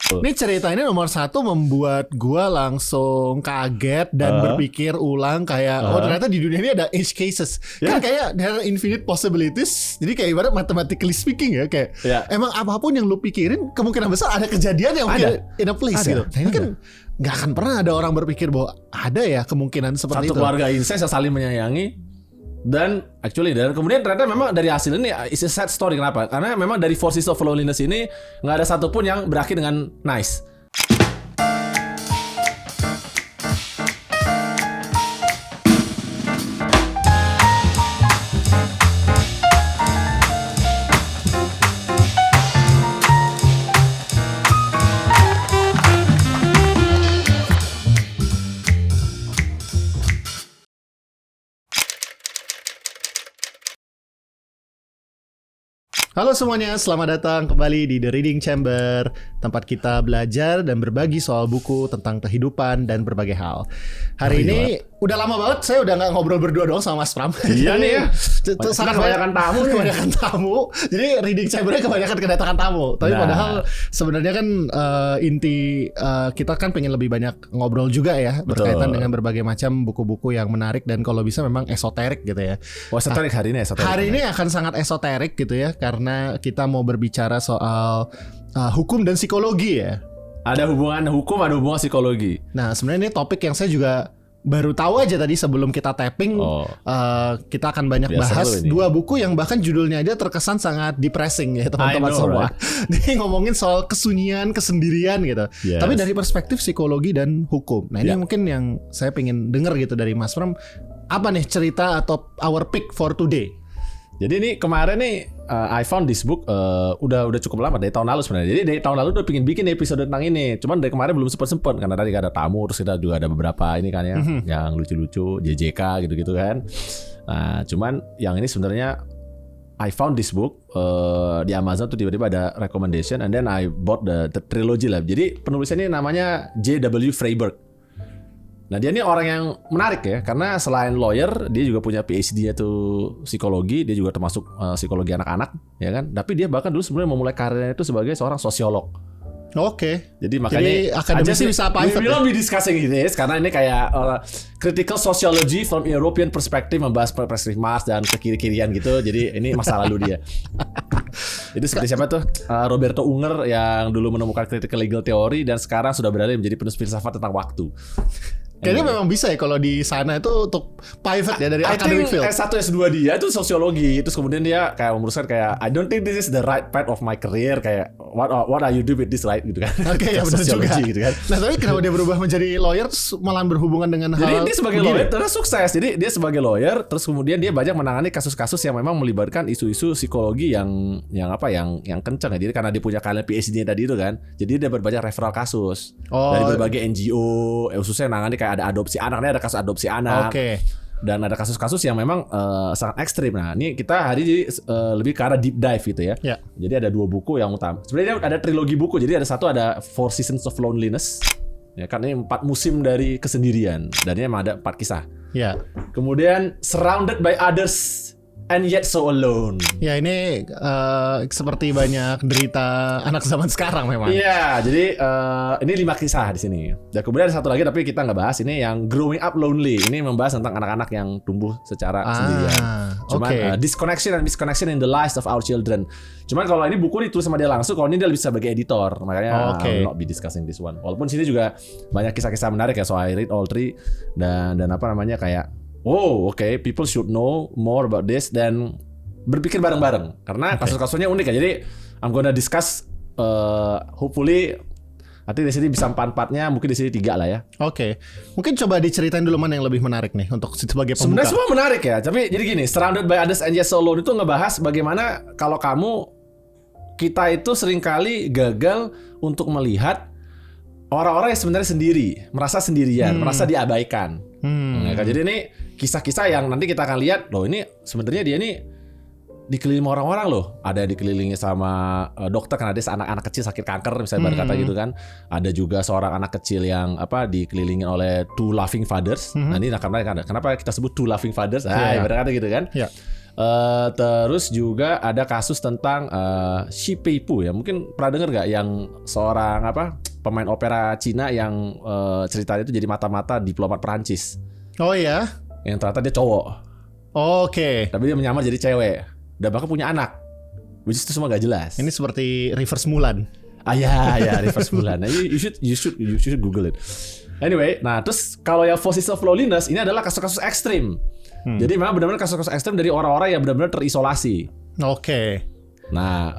Ini cerita ini nomor satu membuat gua langsung kaget dan berpikir ulang kayak oh ternyata di dunia ini ada edge cases. Kan kayak there are infinite possibilities. Jadi kayak ibarat mathematically speaking ya kayak emang apapun yang lu pikirin kemungkinan besar ada kejadian yang mungkin in a place gitu. Nah ini kan nggak akan pernah ada orang berpikir bahwa ada ya kemungkinan seperti Satu itu. keluarga incest yang saling menyayangi. Dan kemudian ternyata memang dari hasil ini it's a sad story. Kenapa? Karena memang dari Four Seasons of Loneliness ini nggak ada satupun yang berakhir dengan nice. Halo semuanya, selamat datang kembali di The Reading Chamber, tempat kita belajar dan berbagi soal buku tentang kehidupan dan berbagai hal. Hari ini udah lama banget saya udah nggak ngobrol berdua doang sama Mas Pram. Iya nih ya. Sangat kebanyakan tamu. Jadi Reading Chambernya kebanyakan kedatangan tamu. Tapi padahal sebenarnya kan inti kita kan pengen lebih banyak ngobrol juga ya. Berkaitan dengan berbagai macam buku-buku yang menarik dan kalau bisa memang esoterik gitu ya. Wah esoterik hari ini esoterik. Hari ini akan sangat esoterik gitu ya. Karena kita mau berbicara soal hukum dan psikologi ya. Ada hubungan hukum, ada hubungan psikologi. Nah sebenarnya ini topik yang saya juga baru tahu aja tadi sebelum kita tapping. Kita akan banyak bahas dua buku yang bahkan judulnya aja terkesan sangat depressing ya teman-teman semua. Dia ngomongin soal kesunyian, kesendirian gitu. Tapi dari perspektif psikologi dan hukum. Nah ini mungkin yang saya pengen denger gitu dari Mas Pram. Apa nih cerita atau our pick for today? Jadi ini kemarin nih I found this book udah cukup lama dari tahun lalu sebenarnya. Jadi dari tahun lalu udah pengen bikin episode tentang ini. Cuman dari kemarin belum sempet karena tadi ada tamu, terus kita juga ada beberapa ini kan ya yang lucu-lucu, JJK gitu-gitu kan. Nah, cuman yang ini sebenarnya I found this book di Amazon tuh tiba-tiba ada recommendation and then I bought the trilogy lah. Jadi penulisnya ini namanya J.W. Freiberg. Nah dia ini orang yang menarik ya, karena selain lawyer, dia juga punya PhD yaitu psikologi, dia juga termasuk psikologi anak-anak, ya kan? Tapi dia bahkan dulu sebenarnya memulai karirnya itu sebagai seorang sosiolog. Oke. Jadi makanya akademisi bisa apa? We will be discussing this karena ini kayak critical sociology from European perspective, membahas perspektif Mars dan kekiri-kirian gitu. Jadi ini masa lalu dia. Jadi seperti siapa tuh Roberto Unger yang dulu menemukan critical legal theory dan sekarang sudah beralih menjadi penulis filsafat tentang waktu. Kayaknya memang bisa ya kalau di sana itu untuk pivot ya dari academic field. S1 S2 dia itu sosiologi, terus kemudian dia kayak memutuskan kayak I don't think this is the right path of my career, kayak what are you do with this right gitu kan. Oke, ya benar juga gitu kan. Nah, tapi kenapa dia berubah menjadi lawyer malah berhubungan dengan hal. Jadi dia sebagai lawyer terus sukses. Jadi dia sebagai lawyer terus kemudian dia banyak menangani kasus-kasus yang memang melibatkan isu-isu psikologi yang kencang ya. Jadi karena dia punya kalian PhD-nya tadi itu kan. Jadi dia berbanyak referral kasus dari berbagai NGO, khususnya menangani kayak ada adopsi anak, ada kasus adopsi anak. Dan ada kasus-kasus yang memang sangat ekstrim. Nah, ini kita hari ini lebih ke arah deep dive gitu ya. Jadi ada dua buku yang utama. Sebenarnya ada trilogi buku. Jadi ada satu ada Four Seasons of Loneliness. Ya kan ini 4 musim dari kesendirian. Dan ini memang ada 4 kisah. Kemudian Surrounded by Others and Yet So Alone. Ya ini seperti banyak derita anak zaman sekarang memang. Iya, jadi ini 5 kisah di sini. Dan kemudian ada satu lagi tapi kita nggak bahas, ini yang Growing Up Lonely. Ini membahas tentang anak-anak yang tumbuh secara sendirian. Cuman disconnection and misconnection in the lives of our children. Cuman kalau ini buku ditulis sama dia langsung, kalau ini dia bisa sebagai editor. Makanya I will not be discussing this one. Walaupun sini juga banyak kisah-kisah menarik ya, so I read all 3 dan apa namanya kayak people should know more about this dan berpikir bareng-bareng karena kasus-kasusnya unik ya. Jadi I'm gonna discuss hopefully nanti di sini bisa 4-4-nya, mungkin di sini 3 lah ya. Mungkin coba diceritain dulu mana yang lebih menarik nih untuk sebagai pembuka. Sebenarnya semua menarik ya, tapi jadi gini, Surrounded by Others and Yet So Alone itu ngebahas bagaimana kalau kita itu seringkali gagal untuk melihat orang-orang yang sebenarnya sendiri, merasa sendirian, merasa diabaikan. Jadi ini kisah-kisah yang nanti kita akan lihat, loh ini sebenarnya dia ini dikelilingi orang-orang loh. Ada yang dikelilingi sama dokter karena dia anak-anak kecil sakit kanker misalnya berkata gitu kan. Ada juga seorang anak kecil yang dikelilingi oleh 2 loving fathers. Nah ini kenapa kita sebut 2 loving fathers? Berkata gitu kan. Terus juga ada kasus tentang Xi Peipu ya, mungkin pernah dengar nggak, yang seorang pemain opera Cina yang ceritanya itu jadi mata-mata diplomat Perancis. Oh ya? Yang ternyata dia cowok. Oke. Tapi dia menyamar jadi cewek. Dan bahkan punya anak. Which itu semua gak jelas. Ini seperti Reverse Mulan. Ya Reverse Mulan. Nah, you should Google it. Anyway, nah terus kalau yang Four Seasons of Loneliness ini adalah kasus-kasus ekstrim. Jadi memang benar-benar kasus-kasus ekstrim dari orang-orang yang benar-benar terisolasi. Oke. Nah,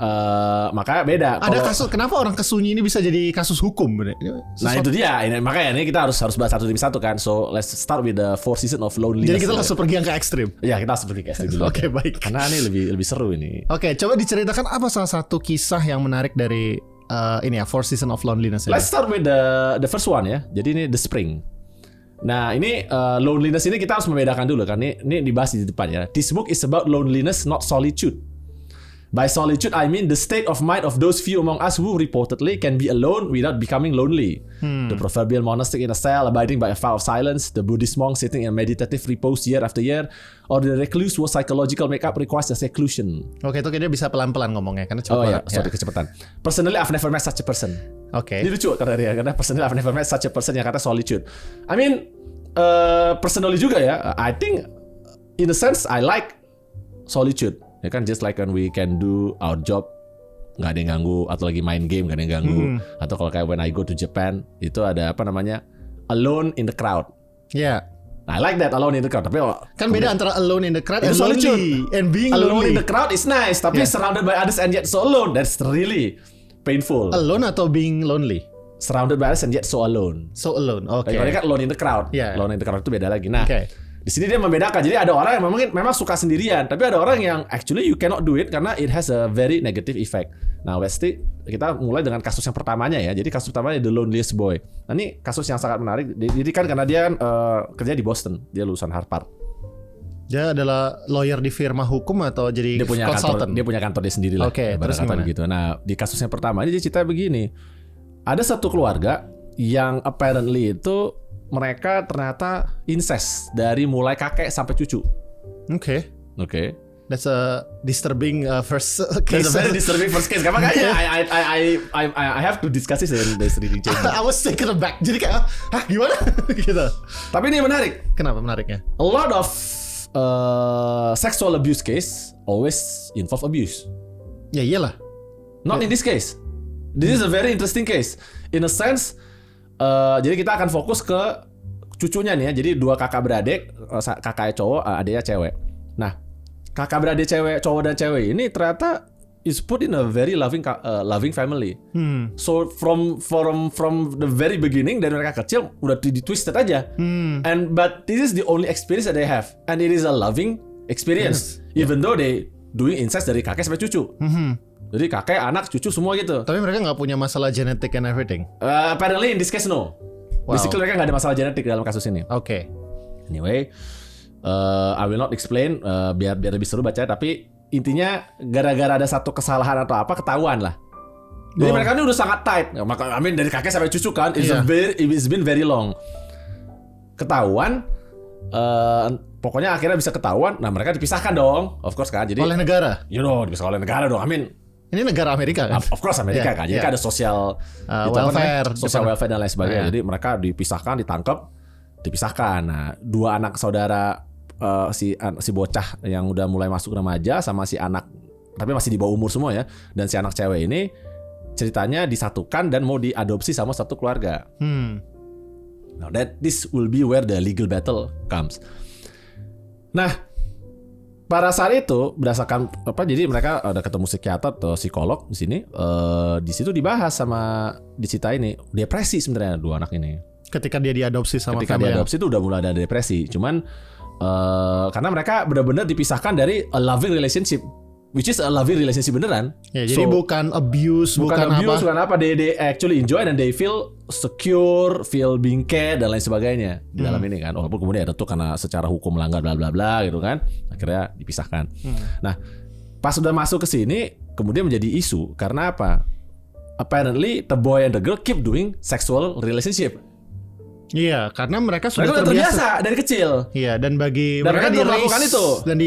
makanya beda. Ada kasus, kenapa orang kesunyi ini bisa jadi kasus hukum? Nah itu dia, makanya ini kita harus bahas satu demi satu kan. So let's start with the Four Seasons of Loneliness. Jadi kita langsung pergi yang ke ekstrim. Ya kita langsung pergi ke ekstrim dulu. Oke, baik. Karena ini lebih seru ini. Oke, coba diceritakan apa salah satu kisah yang menarik dari Four Seasons of Loneliness. Let's start with the first one ya. Jadi ini The Spring. Nah ini loneliness ini kita harus membedakan dulu kan. Ini dibahas di depan ya. This book is about loneliness, not solitude. By solitude, I mean the state of mind of those few among us who reportedly can be alone without becoming lonely. The proverbial monastic in a cell, abiding by a vow of silence, the Buddhist monk sitting in meditative repose year after year, or the recluse whose psychological makeup requires a seclusion. Oke, itu kayaknya bisa pelan-pelan ngomongnya karena cepat. Oh ya, sorry kecepatan. Personally, I've never met such a person. Oke. Ini lucu karena personally I've never met such a person yang kata solitude. I mean, personally juga ya, I think in a sense I like solitude. Ya kan, just like when we can do our job nggak ada yang ganggu, atau lagi main game nggak ada yang ganggu, atau kalau kayak when I go to Japan itu ada alone in the crowd. Ya. Yeah. I like that, alone in the crowd. Tapi kan beda antara alone in the crowd and solitude. Lonely and being alone lonely. In the crowd is nice, tapi surrounded by others and yet so alone, that's really painful. Alone atau being lonely? Surrounded by others and yet so alone. So alone. Oke. Kalau kan alone in the crowd. Yeah. Alone in the crowd itu beda lagi. Nah. Di sini dia membedakan. Jadi ada orang yang memang suka sendirian, tapi ada orang yang actually you cannot do it karena it has a very negative effect. Nah, Westy, kita mulai dengan kasus yang pertamanya ya. Jadi kasus pertamanya The Loneliest Boy. Nah, ini kasus yang sangat menarik. Jadi kan karena dia kerja di Boston, dia lulusan Harvard. Dia adalah lawyer di firma hukum atau jadi consultant? Dia punya kantor dia sendiri lah. Oke, terus gimana? Gitu. Nah, di kasus yang pertama ini dia cerita begini. Ada satu keluarga yang apparently itu mereka ternyata incest dari mulai kakek sampai cucu. Oke. That's a disturbing first case. That's a very disturbing first case. Karena I have to discuss this in this reading chamber. I was taken aback. Jadi kayak, gimana? Gitu. Tapi ini menarik. Kenapa menariknya? A lot of sexual abuse case always involve abuse. Ya iyalah. Not in this case. This is a very interesting case. In a sense, jadi kita akan fokus ke cucunya nih ya. Jadi dua kakak beradik, kakaknya cowok, adiknya cewek. Nah, kakak beradik cowok dan cewek ini ternyata is put in a very loving family. So from the very beginning, dari mereka kecil udah ditwisted aja. But this is the only experience that they have, and it is a loving experience, even though they doing incest dari kakek sampai cucu. Jadi kakek, anak, cucu semua gitu. Tapi mereka nggak punya masalah genetik and everything. Apparently in this case no. Wow. Basically mereka nggak ada masalah genetik dalam kasus ini. Oke. Anyway, I will not explain biar lebih seru baca. Tapi intinya gara-gara ada satu kesalahan atau apa ketahuan lah. Jadi mereka ini udah sangat tight. Maka dari kakek sampai cucu kan, it's been very long. Ketahuan. Pokoknya akhirnya bisa ketahuan. Nah mereka dipisahkan dong, of course kan. Jadi oleh negara. Dipisahkan oleh negara dong. Ini negara Amerika kan? Of course Amerika kan. Jadi kan ada social welfare dan lain sebagainya. Jadi mereka dipisahkan, ditangkap, dipisahkan. Nah, dua anak saudara si bocah yang udah mulai masuk remaja sama si anak tapi masih di bawah umur semua ya. Dan si anak cewek ini ceritanya disatukan dan mau diadopsi sama satu keluarga. Now this will be where the legal battle comes. Nah, pada saat itu berdasarkan jadi mereka ada ketemu psikiater atau psikolog di sini. Di situ dibahas sama Dicita ini depresi sebenarnya dua anak ini. Ketika dia diadopsi sama ketika diadopsi itu udah mulai ada depresi. Cuman karena mereka benar-benar dipisahkan dari a loving relationship, which is a loving relationship beneran. Ya, jadi bukan abuse, bukan apa. They actually enjoy and they feel secure, feel being cared dan lain sebagainya di dalam ini kan. Walaupun kemudian ada tuh karena secara hukum melanggar bla bla bla gitu kan. Akhirnya dipisahkan. Nah, pas sudah masuk ke sini kemudian menjadi isu karena apa? Apparently the boy and the girl keep doing sexual relationship. Iya, karena mereka sudah terbiasa dari kecil. Iya, dan bagi dan mereka melakukan itu. Dan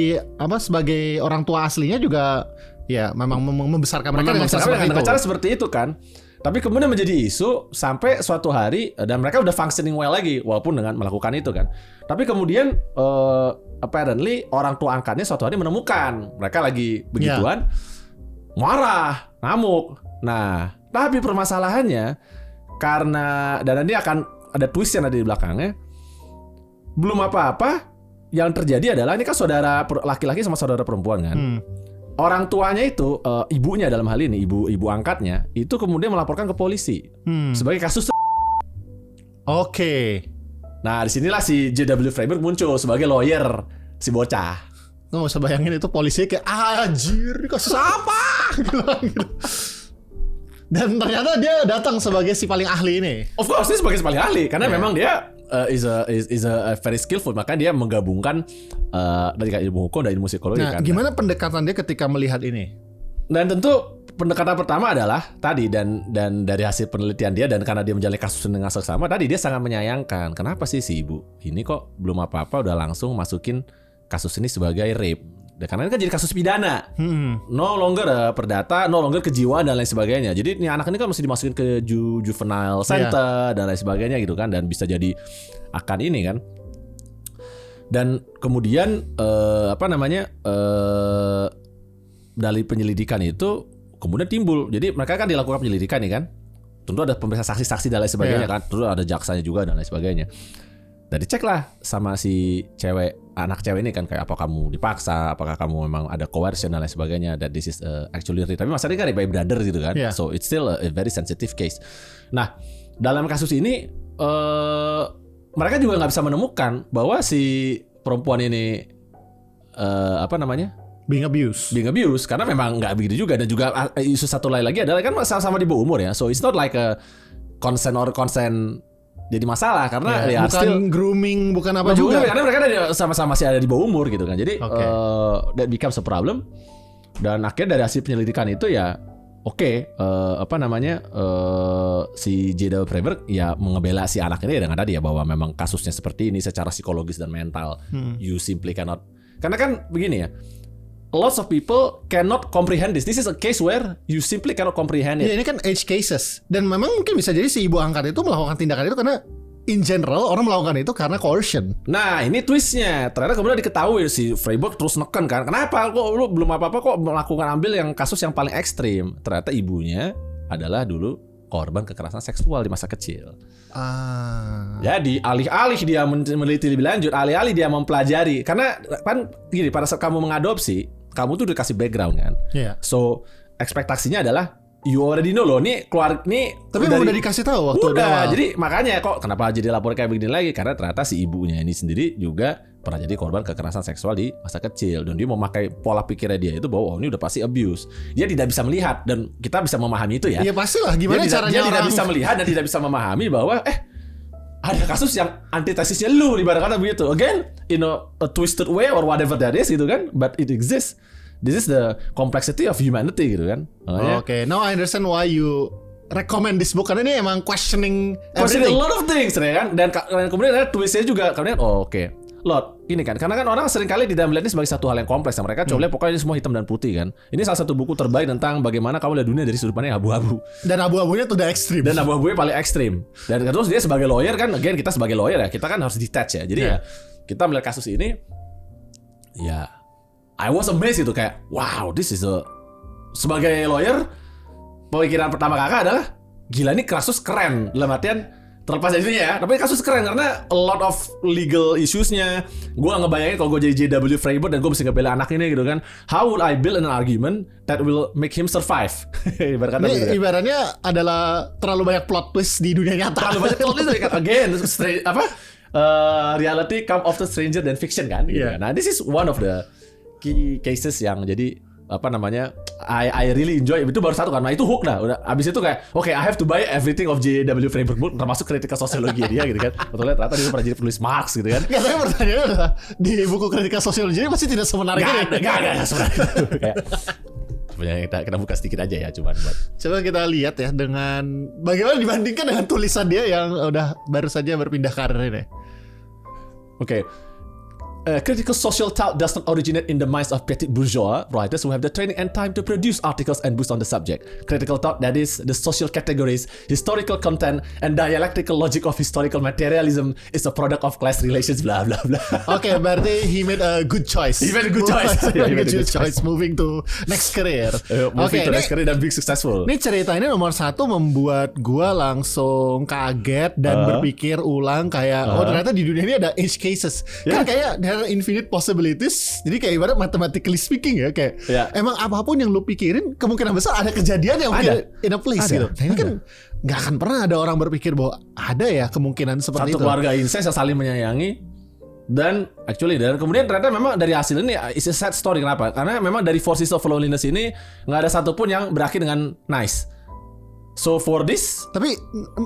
sebagai orang tua aslinya juga ya memang membesarkan mereka dengan cara seperti itu kan. Tapi kemudian menjadi isu sampai suatu hari dan mereka udah functioning well lagi walaupun dengan melakukan itu kan. Tapi kemudian apparently orang tua angkatnya suatu hari menemukan mereka lagi begituan, marah, ngamuk. Nah, tapi permasalahannya karena dan ini akan ada twist yang ada di belakangnya. Belum apa-apa, yang terjadi adalah ini kan saudara laki-laki sama saudara perempuan kan. Orang tuanya itu ibunya dalam hal ini ibu angkatnya itu kemudian melaporkan ke polisi sebagai kasus. Oke. Nah disinilah si J.W. Freiberg muncul sebagai lawyer si bocah. Nggak usah bayangin itu polisi kayak anjir kasus apa gitu. Dan ternyata dia datang sebagai si paling ahli ini. Of course dia sebagai si paling ahli karena memang dia is a very skillful, makanya dia menggabungkan dari ilmu hukum dan ilmu psikologi. Nah, gimana pendekatan dia ketika melihat ini? Dan tentu pendekatan pertama adalah tadi dan dari hasil penelitian dia dan karena dia menjalani kasus dengan seksama tadi dia sangat menyayangkan kenapa sih si ibu ini kok belum apa-apa udah langsung masukin kasus ini sebagai rape. Karena ini kan jadi kasus pidana, no longer perdata, no longer kejiwaan dan lain sebagainya. Jadi ini anak ini kan mesti dimasukin ke juvenile center dan lain sebagainya gitu kan, dan bisa jadi akan ini kan. Dan kemudian dari penyelidikan itu kemudian timbul. Jadi mereka kan dilakukan penyelidikan nih kan, tentu ada pemeriksaan saksi-saksi dan lain sebagainya kan, tentu ada jaksanya juga dan lain sebagainya. Dan dicek lah sama si anak cewek ini kan kayak apa kamu dipaksa, apakah kamu memang ada coercion dan lain sebagainya. That this is actually real. Tapi masalahnya kan by brother gitu kan, so it's still a very sensitive case. Nah dalam kasus ini mereka juga nggak bisa menemukan bahwa si perempuan ini being abused karena memang nggak begitu juga. Dan juga isu satu lain lagi adalah kan sama-sama di bawah umur ya, so it's not like a consent jadi masalah karena bukan still grooming, bukan apa juga karena mereka sama-sama masih ada di bawah umur gitu kan. Jadi that becomes a problem. Dan akhirnya dari hasil penyelidikan itu ya si J.W. Freiberg ya mengebela si anak ini dengan tadi ya bahwa memang kasusnya seperti ini secara psikologis dan mental. You simply cannot, karena kan begini ya, lots of people cannot comprehend this. This is a case where you simply cannot comprehend it. Ya, ini kan edge cases. Dan memang mungkin bisa jadi si ibu angkat itu melakukan tindakan itu karena in general orang melakukan itu karena coercion. Nah ini twistnya. Ternyata kemudian diketahui si Freiberg terus neken kan. Kenapa kok lu belum apa-apa kok melakukan ambil yang kasus yang paling ekstrim. Ternyata ibunya adalah dulu korban kekerasan seksual di masa kecil. Jadi alih-alih dia meneliti lebih lanjut, alih-alih dia mempelajari. Karena kan gini, pada saat kamu mengadopsi, kamu tuh udah kasih background kan. So ekspektasinya adalah you already know loh, nih keluar nih. Tapi udah dikasih tahu waktu udah. Jadi makanya kok kenapa jadi lapor kayak begini lagi? Karena ternyata si ibunya ini sendiri juga pernah jadi korban kekerasan seksual di masa kecil, dan dia memakai pola pikirnya dia itu bahwa ini udah pasti abuse. Dia tidak bisa melihat, dan kita bisa memahami itu ya. Iya pastilah. Gimana caranya dia tidak bisa melihat dan tidak bisa memahami bahwa ada kasus yang antitesisnya lu ibarat kata begitu. Again, in a twisted way or whatever that is gitu kan, but it exists. This is the complexity of humanity gitu kan. Okay, now I understand why you recommend this book, karena ini emang questioning a lot of things ya kan. Dan kemudian ada twistnya juga. Kemudian Lot, ini kan, karena kan orang seringkali tidak melihat ini sebagai satu hal yang kompleks. Mereka coba lihat pokoknya ini semua hitam dan putih kan. Ini salah satu buku terbaik tentang bagaimana kamu lihat dunia dari sudut pandang abu-abu. Dan abu-abunya tuh udah ekstrim. Dan abu-abunya paling ekstrim. Dan terus dia sebagai lawyer kan, again kita sebagai lawyer ya, kita kan harus detach ya. Jadi ya kita melihat kasus ini, ya I was amazed gitu, kayak wow, this is sebagai lawyer, pemikiran pertama kakak adalah gila ini kasus keren. Dalam artian terlepas dari itunya ya, tapi kasus keren karena a lot of legal issues-nya. Gue ngebayangin kalau gue jadi J.W. Freiberg dan gue bisa ngebela anak ini gitu kan. How would I build an argument that will make him survive? Ini ibaratnya adalah terlalu banyak plot twist di dunia nyata. Terlalu banyak plot twist kan. Again, reality come often stranger than fiction kan. Gitu kan. Nah, this is one of the key cases yang jadi I really enjoy. Itu baru satu kan. Nah itu hook dah. Udah abis itu kayak I have to buy everything of J.W. Freiberg book, termasuk kritika sosiologi dia gitu kan. Betulnya ternyata dia pernah jadi penulis Marx gitu kan. Nggak, tapi pertanyaannya adalah di buku kritika sosiologi ini masih tidak semenarik ini. Nggak semenarik itu. sebenarnya kita buka sedikit aja ya, cuman buat. Coba kita lihat ya dengan bagaimana dibandingkan dengan tulisan dia yang udah baru saja berpindah karir ini. Oke. Critical social thought does not originate in the minds of petit bourgeois writers who have the training and time to produce articles and books on the subject. Critical thought, that is, the social categories, historical content, and dialectical logic of historical materialism is a product of class relations, blah blah blah. Oke, berarti he made a good choice. He made a good choice. He made a good choice moving to next career. Moving to next career dan being successful. Ini cerita ini nomor 1 membuat gua langsung kaget dan berpikir ulang kayak oh ternyata di dunia ini ada edge cases. Kan kayak infinite possibilities. Jadi kayak ibarat mathematically speaking ya kayak emang apapun yang lu pikirin kemungkinan besar ada kejadian yang mungkin in a place gitu. Nah ini kan nggak akan pernah ada orang berpikir bahwa ada ya kemungkinan seperti itu. Satu keluarga incest yang saling menyayangi dan kemudian ternyata memang dari hasil ini is a sad story. Kenapa? Karena memang dari Forces of Loneliness ini nggak ada satupun yang berakhir dengan nice. So for this, tapi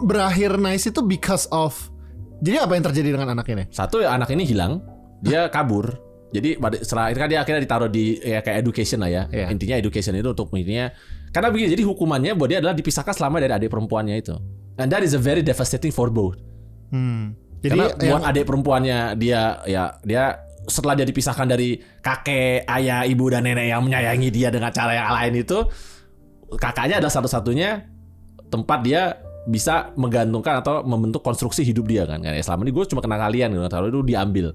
berakhir nice itu because of. Jadi apa yang terjadi dengan anak ini? Satu ya anak ini hilang. Dia kabur. Jadi setelah itu kan dia akhirnya ditaruh di ya kayak education lah ya. Intinya education itu untuk intinya karena begini, jadi hukumannya buat dia adalah dipisahkan selama dari adik perempuannya itu. And that is a very devastating for both. Jadi karena buat adik perempuannya dia setelah dia dipisahkan dari kakek, ayah, ibu dan nenek yang menyayangi dia dengan cara yang lain itu, kakaknya adalah satu-satunya tempat dia bisa menggantungkan atau membentuk konstruksi hidup dia kan. Kayak selama ini gue cuma kena kalian gitu, taruh itu diambil.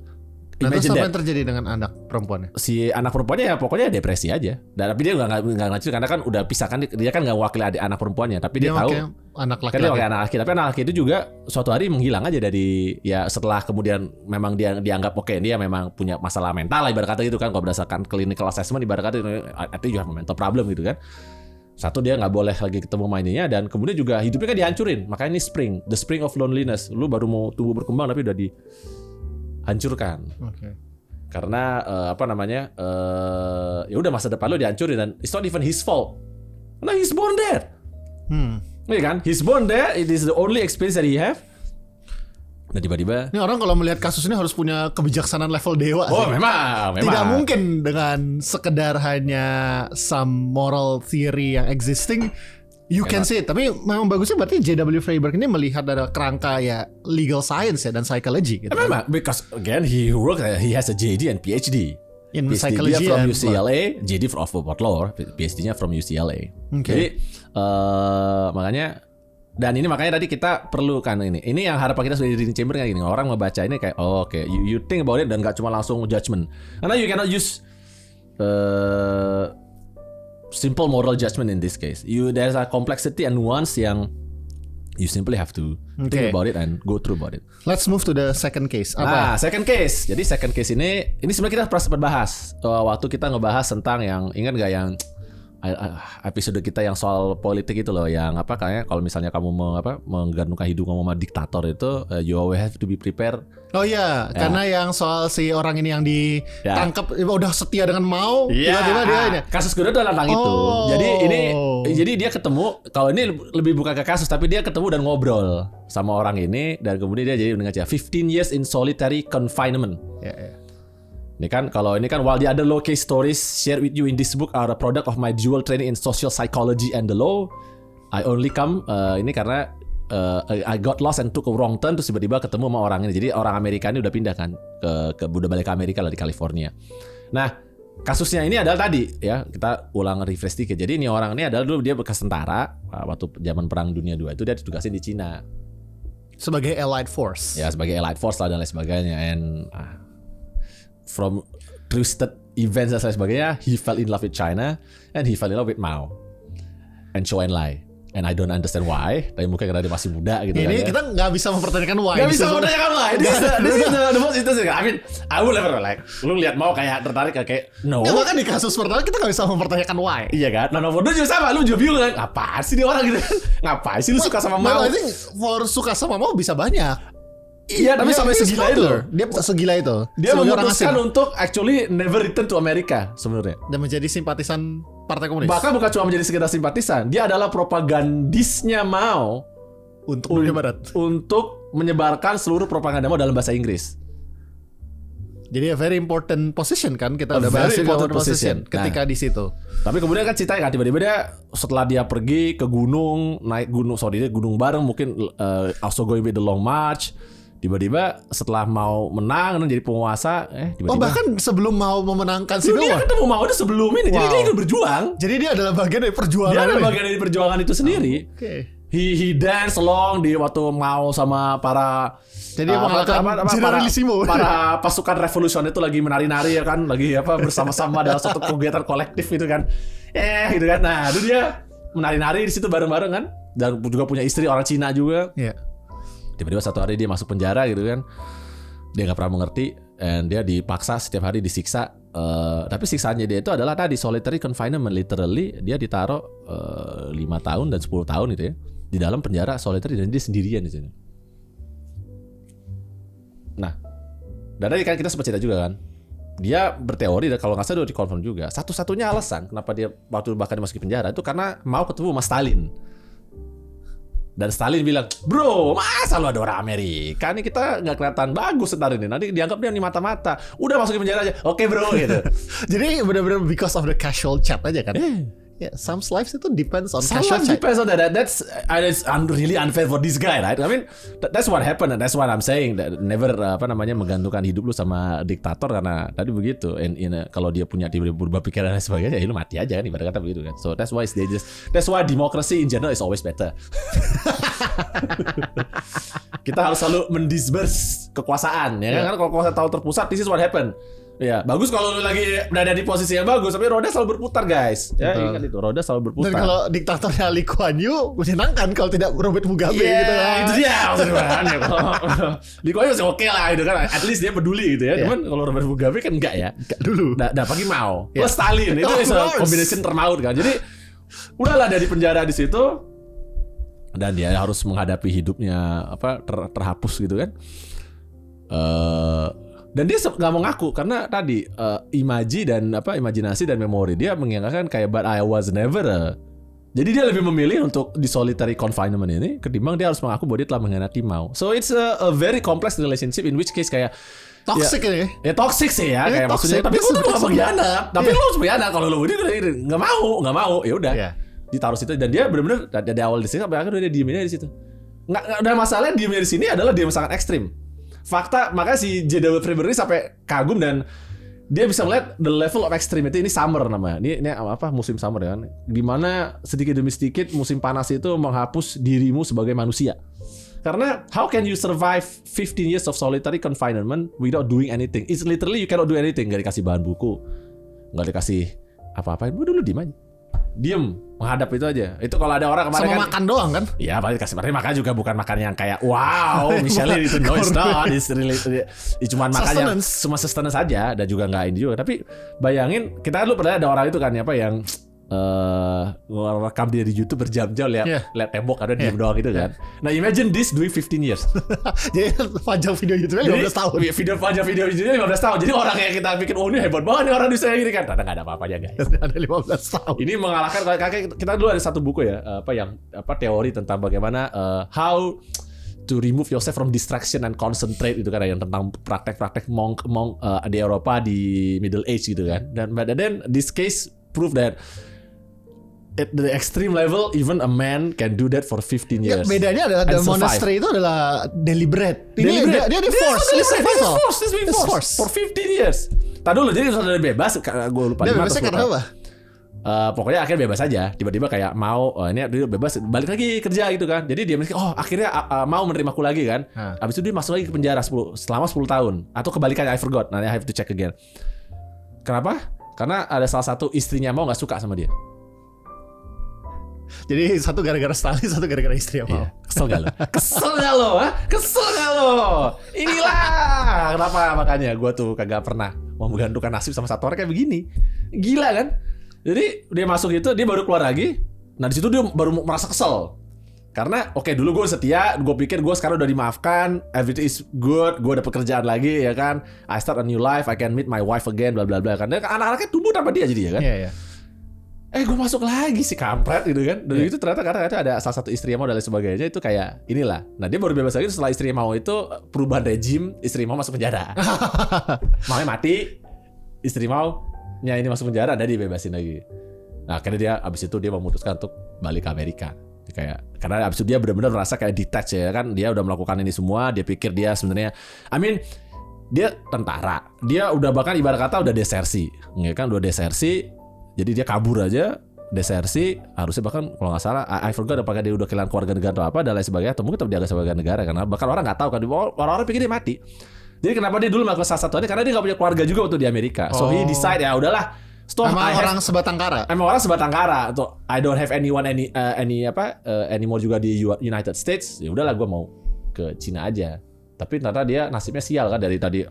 Terus apa yang terjadi dengan anak perempuannya? Si anak perempuannya ya pokoknya depresi aja. Dan tapi dia nggak ngacir karena kan udah pisah kan, dia kan nggak wakili anak perempuannya, tapi dia tahu anak laki. Kan dia pakai anak laki, tapi anak laki itu juga suatu hari menghilang aja dari ya setelah kemudian memang dia dianggap oke, dia memang punya masalah mental lah ibarat kata gitu kan, kalau berdasarkan clinical assessment ibarat kata itu juga mental problem gitu kan. Satu dia nggak boleh lagi ketemu mainnya dan kemudian juga hidupnya kan dihancurin. Makanya ini the spring of loneliness. Lu baru mau tumbuh berkembang tapi udah dihancurkan. Karena ya udah masa depan lu dihancurin dan it's not even his fault. Nah, he's born there. Iya kan? He's born there. It is the only experience that he have. Dan tiba-tiba ini orang kalau melihat kasus ini harus punya kebijaksanaan level dewa. Oh sih. Memang. Tidak mungkin dengan sekedar hanya some moral theory yang existing you can see it. Tapi memang bagusnya berarti J.W. Freiberg ini melihat dari kerangka ya legal science ya dan psychology gitu. Memang because again he has a JD and PhD. In psychology from UCLA, JD from Oxford Law, PhD-nya from UCLA. Jadi makanya dan ini makanya tadi kita perlu kan ini yang harapan kita sudah di reading chamber kayak gini, orang membaca ini kayak you think about it dan gak cuma langsung judgment karena you cannot use simple moral judgment in this case. There's a complexity and nuance yang you simply have to think about it and go through about it. Let's move to the second case. Nah, second case. Jadi second case ini sebenarnya kita pernah sempat bahas waktu kita ngebahas tentang yang ingat gak yang episode kita yang soal politik itu loh, yang kayaknya kalau misalnya kamu menggantungkan hidup kamu sama diktator itu you always have to be prepared. Oh iya, karena yang soal si orang ini yang ditangkap udah setia dengan Mao, tiba-tiba dia ini. Kasus kedua adalah tentang itu. Jadi dia ketemu, kalau ini lebih bukan ke kasus tapi dia ketemu dan ngobrol sama orang ini dan kemudian dia jadi mendengar 15 years in solitary confinement. Ini kan while the other law case stories shared with you in this book are a product of my dual training in social psychology and the law, I only come ini karena I got lost and took a wrong turn, terus tiba-tiba ketemu sama orang ini. Jadi orang Amerika ini udah pindah kan udah balik ke Amerika lah di California. Nah, kasusnya ini adalah tadi ya, kita ulang refresh dikit. Jadi ini orang ini adalah dulu dia bekas tentara waktu zaman Perang Dunia II itu dia ditugasin di Cina sebagai Allied Force. Ya, sebagai Allied Force lah dan lain sebagainya. And from twisted events dan sebagainya, he fell in love with China and he fell in love with Mao and Zhou Enlai. And I don't understand why. Tapi mungkin karena dia masih muda gitu. Ini kan, kita nggak bisa mempertanyakan why. Nggak bisa mempertanyakan why. This is the most interesting. I mean, I will never like. Lu lihat Mao kayak tertarik kayak no. Ya kan di kasus pertama kita nggak bisa mempertanyakan why. Iya kan. Nah nomor 2 juga sama. Lu juga bingung kan. Apaan sih dia orang gitu? Ngapain sih lu suka sama Mao? I think for suka sama Mao bisa banyak. Iya, tapi sampai segila itu. Dia segila itu. Dia memutuskan untuk actually never return to America sebenarnya. Dan menjadi simpatisan Partai Komunis. Bahkan bukan cuma menjadi sekedar simpatisan, dia adalah propagandisnya Mao untuk dunia barat. Untuk menyebarkan seluruh propaganda Mao dalam bahasa Inggris. Jadi a very important position kan, kita udah bahas important position ketika di situ. Tapi kemudian kan ceritanya kan tiba-tiba dia setelah dia pergi ke gunung, naik gunung, dia gunung bareng mungkin also going with the long march. Tiba-tiba setelah mau menang dan jadi penguasa, tiba-tiba bahkan sebelum mau memenangkan si Noah. Dia ketemu Mao itu sebelum ini. Jadi dia ikut berjuang. Jadi dia adalah bagian dari perjuangan. Dia adalah bagian dari perjuangan itu sendiri. Oke. He dance along di waktu Mao sama para para pasukan revolusi itu lagi menari-nari ya kan, lagi bersama-sama dalam satu kegiatan kolektif gitu kan. Gitu kan. Nah, itu dia menari-nari di situ bareng-bareng kan, dan juga punya istri orang Cina juga. Iya. Tiba-tiba satu hari dia masuk penjara gitu kan. Dia nggak pernah mengerti, dan dia dipaksa setiap hari disiksa. Tapi siksaannya dia itu adalah tadi solitary confinement, literally dia ditaruh 5 tahun dan 10 tahun gitu ya di dalam penjara solitary, dan dia sendirian di sini. Nah, dan tadi kan kita sempat cerita juga kan, dia berteori dan kalau nggak salah udah dikonfirm juga, satu-satunya alasan kenapa dia waktu bahkan dimasuki penjara itu karena mau ketemu sama Stalin. Dan Stalin bilang, bro, masa lu ada orang Amerika nih, kita nggak kelihatan bagus ntar ini, nanti dianggap dia nih mata-mata, udah masukin penjara aja, oke bro gitu. Jadi benar-benar because of the casual chat aja kan. Yeah, some lives itu depends on casual chat. Depends on that. That's really unfair for this guy, right? I mean, that's what happened, and that's what I'm saying. That never menggantungkan hidup lu sama diktator karena tadi begitu. And kalau dia punya tiba-tiba berubah pikiran dan sebagainya, ya lu mati aja kan, ibarat kata begitu kan. So that's why it's dangerous. That's why democracy in general is always better. Kita harus selalu mendisperse kekuasaan, ya kan? Kalau kekuasaan terlalu terpusat, this is what happened. Ya, bagus kalau lu lagi berada di posisi yang bagus, tapi roda selalu berputar, guys. Ya, ingat itu, roda selalu berputar. Dan kalau diktatornya Lee Kuan Yew menyenangkan, kalau tidak Robert Mugabe gitu kan. Itu dia maksudnya kan. Lee Kuan Yew masih oke lah gitu kan. At least dia peduli gitu ya. Cuman kalau Robert Mugabe kan enggak ya. Enggak dulu. Nah, pagi Mao. Plus Stalin itu combination termaut kan. Jadi udahlah dari penjara di situ, dan dia harus menghadapi hidupnya terhapus gitu kan. Dan dia nggak mau ngaku karena tadi imajinasi dan memori dia mengingatkan kayak but I was never. Jadi dia lebih memilih untuk di solitary confinement ini ketimbang dia harus mengaku bahwa dia telah mengkhianati Mao. So it's a very complex relationship in which case kayak toxic ya. Ya toxic sih ya kayak maksudnya. Tapi lu nggak mengkhianat. Tapi lu harus mengkhianat kalau lu nggak mau. Ya udah. Ditaruh situ, dan dia benar-benar dari awal di sini sampai akhir dia diemin aja di situ. Nggak ada masalahnya diemnya di sini adalah dia sangat ekstrim. Fakta, makanya si J.W. Freiberg ini sampai kagum dan dia bisa melihat the level of extremity. Ini summer namanya. Ini musim summer kan. Dimana sedikit demi sedikit musim panas itu menghapus dirimu sebagai manusia. Karena how can you survive 15 years of solitary confinement without doing anything? It's literally you cannot do anything. Gak dikasih bahan buku, gak dikasih apa-apain. Gue dulu diem aja. Diem menghadap itu aja. Itu kalau ada orang kemarin sama kan makan doang kan? Iya, pasti kasih makan juga bukan makan yang kayak wow, Michelin itu no, it's not. It's really, cuma makan yang cuma sustenance saja dan juga nggak ini juga. Tapi bayangin kita dulu pernah ada orang itu kan yang rekam dia di YouTube berjam-jam lihat tembok ada diem doang gitu kan. Nah, imagine this doing 15 years. Jadi panjang video YouTube-nya 15 tahun. Panjang video YouTube-nya 15 tahun. Jadi orang yang kita pikir ini hebat banget nih orang di saya gini kan. Ternyata enggak ada apa-apanya, guys. Ada 15 tahun. Ini mengalahkan kita dulu ada satu buku ya, teori tentang bagaimana how to remove yourself from distraction and concentrate itu kan, yang tentang praktek-praktek monk di Eropa di Middle Age gitu kan. Dan then this case prove that at the extreme level, even a man can do that for 15 years. Ya, bedanya adalah the monastery itu adalah deliberate. Dia di force. It's force for 15 years. Tadi dulu jadi sudah bebas, gue lupa. Dia bebasnya karena apa? Pokoknya akhirnya bebas aja. Tiba-tiba kayak mau ini dia bebas balik lagi kerja gitu kan. Jadi dia mikir akhirnya mau menerimaku lagi kan. Habis itu dia masuk lagi ke penjara selama 10 tahun. Atau kebalikannya, I forgot. Nanti I have to check again. Kenapa? Karena ada salah satu istrinya mau nggak suka sama dia. Jadi satu gara-gara Stalin, satu gara-gara istri apa? Iya. Kesel gak lo? Kesel gak lo? Inilah kenapa makanya gue tuh kagak pernah mau menggantungkan nasib sama satu orang kayak begini. Gila kan? Jadi dia masuk itu, dia baru keluar lagi. Nah di situ dia baru merasa kesel. Karena dulu gue setia, gue pikir gue sekarang udah dimaafkan, everything is good, gue ada pekerjaan lagi ya kan, I start a new life, I can meet my wife again, bla bla bla. Karena anak-anaknya tumbuh tanpa dia jadi ya kan. Iya. gue masuk lagi si kampret gitu kan. Dan itu ternyata karena itu ada salah satu istri mau dan lain sebagainya itu kayak inilah. Nah dia baru bebas lagi setelah istri mau itu perubahan rejim, istri mau masuk penjara. Maunya mati, istri maunya ini masuk penjara, dan dibebasin lagi. Nah akhirnya dia abis itu dia memutuskan untuk balik ke Amerika. Kayak karena abis itu dia benar-benar merasa kayak detach ya kan, dia udah melakukan ini semua, dia pikir dia sebenarnya, dia tentara, dia udah bahkan ibarat kata udah desersi, ya kan, udah desersi, jadi dia kabur aja, desersi, harusnya bahkan kalau nggak salah, I forgot apakah dia udah kehilangan keluarga negara atau apa dan lain sebagainya, atau mungkin tetap dianggap sebagai negara, karena bahkan orang nggak tahu kan, orang-orang pikir dia mati. Jadi kenapa dia dulu melakukan salah satunya, karena dia nggak punya keluarga juga waktu di Amerika, so he decide ya udahlah. Emang orang sebatang kara. Emang orang sebatang kara. Tuh, I don't have anyone anymore juga di United States. Ya udahlah, gue mau ke Cina aja. Tapi ternyata dia nasibnya sial kan, dari tadi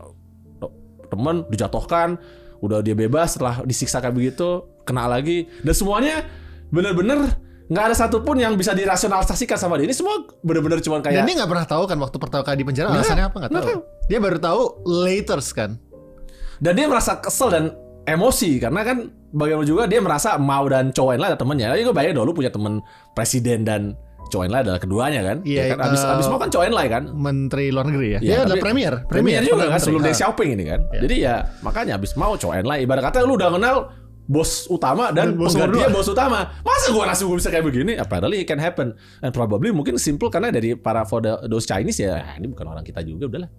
teman dijatuhkan, udah dia bebas setelah disiksa kayak begitu, kena lagi, dan semuanya bener-bener nggak ada satupun yang bisa dirasionalisasikan sama dia. Ini semua bener-bener cuma kayak. Dan dia nggak pernah tahu kan waktu pertama kali di penjara alasannya apa, nggak tahu. Dia baru tahu later kan. Dan dia merasa kesel dan emosi karena kan bagaimana juga dia merasa Mao dan Chou Enlai ada temennya. Jadi gue bayangin dulu punya temen presiden dan Chou Enlai adalah keduanya kan. Iya ya kan. Abis Mao kan Chou Enlai kan menteri luar negeri ya. Dia adalah premier juga kan sebelum Deng Xiaoping ini kan. Ya. Jadi ya makanya abis Mao Chou Enlai ibarat kata lu udah kenal bos utama dan penggantinya bos utama. Masa gue nasib gue bisa kayak begini? Apparently it can happen. And probably mungkin simple karena dari para for those Chinese ya ini bukan orang kita juga, udahlah.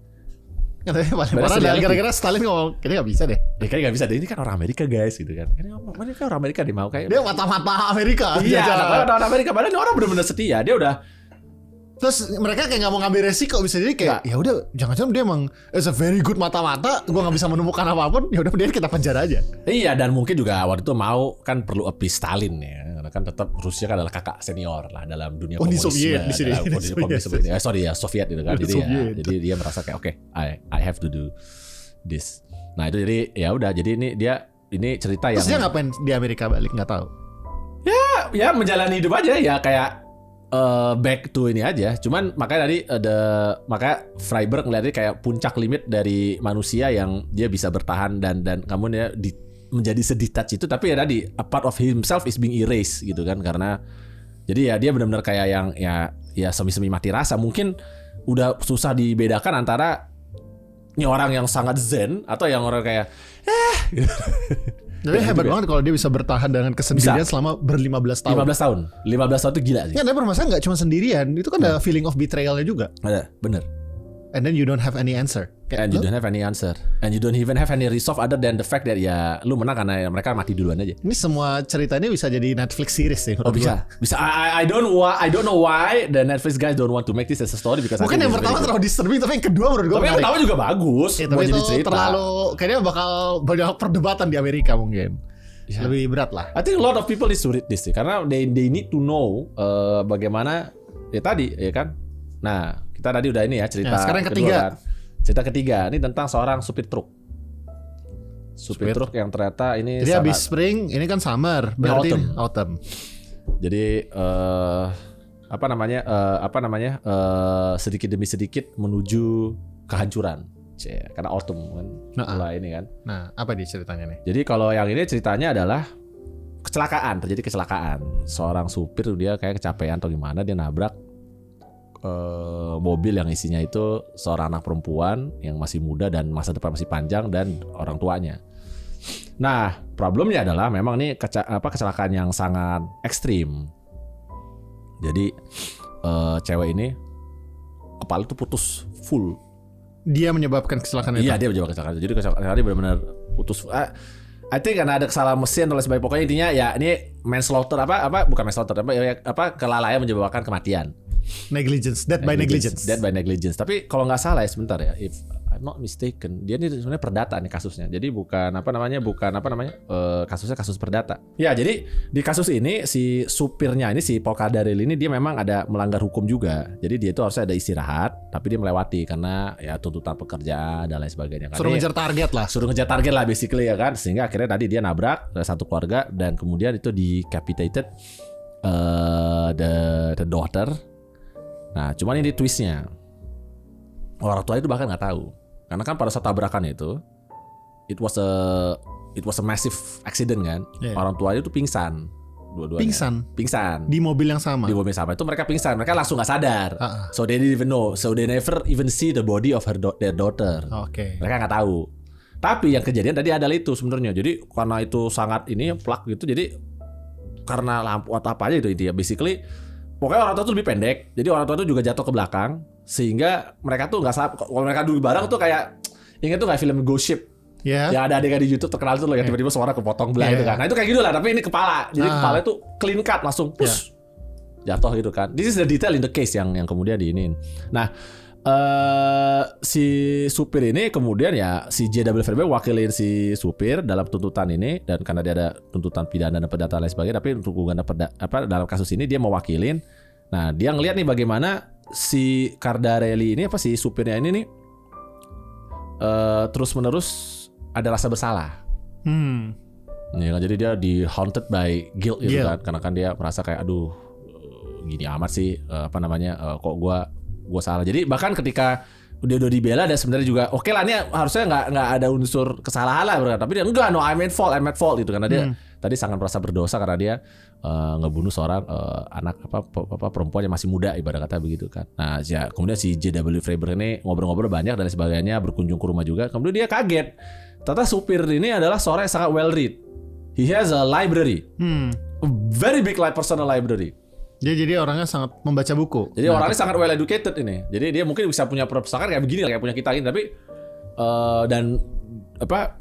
Katanya paling parah gara-gara Stalin ngomong kayaknya gak bisa deh. Ya kayaknya gak bisa deh, ini kan orang Amerika guys gitu kan. Ini kan orang Amerika dia mau kayak. Dia mata-mata Amerika. Iya, orang Amerika. Padahal ini orang benar-benar setia. Dia udah. Terus mereka kayak gak mau ngambil resiko, bisa jadi kayak ya udah jangan-jangan dia emang is a very good mata-mata, gue gak bisa menemukan apapun, ya udah mendingan kita penjara aja. Iya, dan mungkin juga waktu itu mau kan perlu appease Stalin ya. Karena kan tetap Rusia kan adalah kakak senior lah dalam dunia komunisme. Soviet di sini. Soviet gitu kan. Jadi dia merasa kayak oke, I have to do this. Nah itu jadi ya udah, jadi ini cerita yang. Terus dia ngapain di Amerika balik, nggak tahu. Ya menjalani hidup aja ya kayak. Back to ini aja. Cuman makanya tadi makanya Freiberg ngeliatnya kayak puncak limit dari manusia yang dia bisa bertahan dan kamu ya menjadi sedetach itu, tapi ya tadi a part of himself is being erased gitu kan, karena jadi ya dia benar-benar kayak yang ya semi-semi mati rasa. Mungkin udah susah dibedakan antara ini orang yang sangat zen atau yang orang kayak gitu. Tapi hebat banget kalau dia bisa bertahan dengan kesendirian selama ber-15 tahun. 15 tahun. 15 tahun itu gila sih. Ya, tapi permasalahan gak cuma sendirian. Itu kan ada feeling of betrayalnya juga. Ada, bener. And then you don't have any answer. And you don't have any answer. And you don't even have any resolve other than the fact that ya lu menang karena mereka mati duluan aja. Ini semua ceritanya bisa jadi Netflix series sih. Oh bisa. Bisa. I don't know why the Netflix guys don't want to make this as a story because mungkin yang pertama terlalu disturbing, tapi yang kedua menurut gue tapi yang pertama juga bagus. Tapi itu terlalu kayaknya bakal banyak perdebatan di Amerika mungkin. Ya. Lebih berat lah. I think a lot of people need to read this sih, karena they need to know bagaimana ya tadi ya kan. Nah kita tadi udah ini ya cerita. Nah, sekarang ketiga. Kan. Cerita ketiga ini tentang seorang supir truk. Supir truk yang ternyata ini. Jadi habis spring, ini kan summer, berarti autumn. Jadi sedikit demi sedikit menuju kehancuran. Karena autumn kan mulai ini kan. Nah, apa dia ceritanya nih? Jadi kalau yang ini ceritanya adalah terjadi kecelakaan. Seorang supir dia kayak kecapean atau gimana, dia nabrak mobil yang isinya itu seorang anak perempuan yang masih muda dan masa depan masih panjang dan orang tuanya. Nah, problemnya adalah memang ini kecelakaan yang sangat ekstrim. Jadi cewek ini kepala itu putus full. Dia menyebabkan kecelakaan itu. Iya, dia menyebabkan kecelakaan. Jadi kecelakaan ini benar-benar putus. I think karena ada kesalahan mesin atau sebagainya. Pokoknya intinya ya ini manslaughter bukan manslaughter kelalaian menyebabkan kematian. Negligence, death by negligence. Tapi kalau nggak salah ya sebentar ya, if I'm not mistaken, dia ini sebenarnya perdata nih kasusnya. Jadi bukan kasusnya kasus perdata. Ya, jadi di kasus ini si supirnya ini si Polkadaril ini dia memang ada melanggar hukum juga. Jadi dia itu harusnya ada istirahat, tapi dia melewati karena ya tuntutan pekerjaan dan lain sebagainya. Suruh ngejar target lah basically ya kan. Sehingga akhirnya tadi dia nabrak satu keluarga dan kemudian itu decapitated the daughter. Nah, cuman ini twistnya. Orang tua itu bahkan nggak tahu. Karena kan pada saat tabrakan itu, it was a it was a massive accident kan. Orang tuanya tuh pingsan. Dua-duanya. Pingsan. Di mobil yang sama. Di mobil sama itu mereka pingsan, mereka langsung nggak sadar. So they didn't even know, so they never even see the body of their daughter. Mereka nggak tahu. Tapi yang kejadian tadi adalah itu sebenarnya. Jadi karena itu sangat ini plak gitu, jadi karena lampu atau apa aja itu ya. Basically, pokoknya orang tua tuh lebih pendek. Jadi orang tua tuh juga jatuh ke belakang, sehingga mereka tuh nggak salah. Kalau mereka duduk bareng tuh kayak ingat tuh kayak film Ghost Ship. Ya ada adegan di YouTube terkenal itu loh yang tiba-tiba suara kepotong belah itu kan. Nah itu kayak gitu lah, tapi ini kepala. Jadi kepala itu clean cut langsung push. Jatuh gitu kan. This is the detail in the case yang kemudian diinin. Nah, si supir ini kemudian ya si J.W. Fairbanks wakilin si supir dalam tuntutan ini, dan karena dia ada tuntutan pidana dan perdata dan lain sebagainya, tapi untuk hubungan dalam kasus ini dia mewakilin. Nah, dia ngelihat nih bagaimana si Cardarelli ini si supirnya ini nih terus-menerus ada rasa bersalah. Ya kan, jadi dia di haunted by guilt gitu kan, karena kan dia merasa kayak aduh gini amat sih kok gua salah. Jadi bahkan ketika dia udah dibela dan sebenarnya juga oke lah, ini harusnya nggak ada unsur kesalahan lah, tapi dia enggak, no I'm at fault gitu, karena dia tadi sangat merasa berdosa karena dia ngebunuh seorang anak perempuan yang masih muda ibarat kata begitu kan. Nah ya, kemudian si J.W. Fairbanks ini ngobrol-ngobrol banyak dan sebagainya, berkunjung ke rumah juga. Kemudian dia kaget, ternyata supir ini adalah seorang yang sangat well read. He has a library, a very big personal library. Jadi orangnya sangat membaca buku. Jadi orangnya sangat well educated ini. Jadi dia mungkin bisa punya perpustakaan kayak begini lah, kayak punya kita ini, tapi dan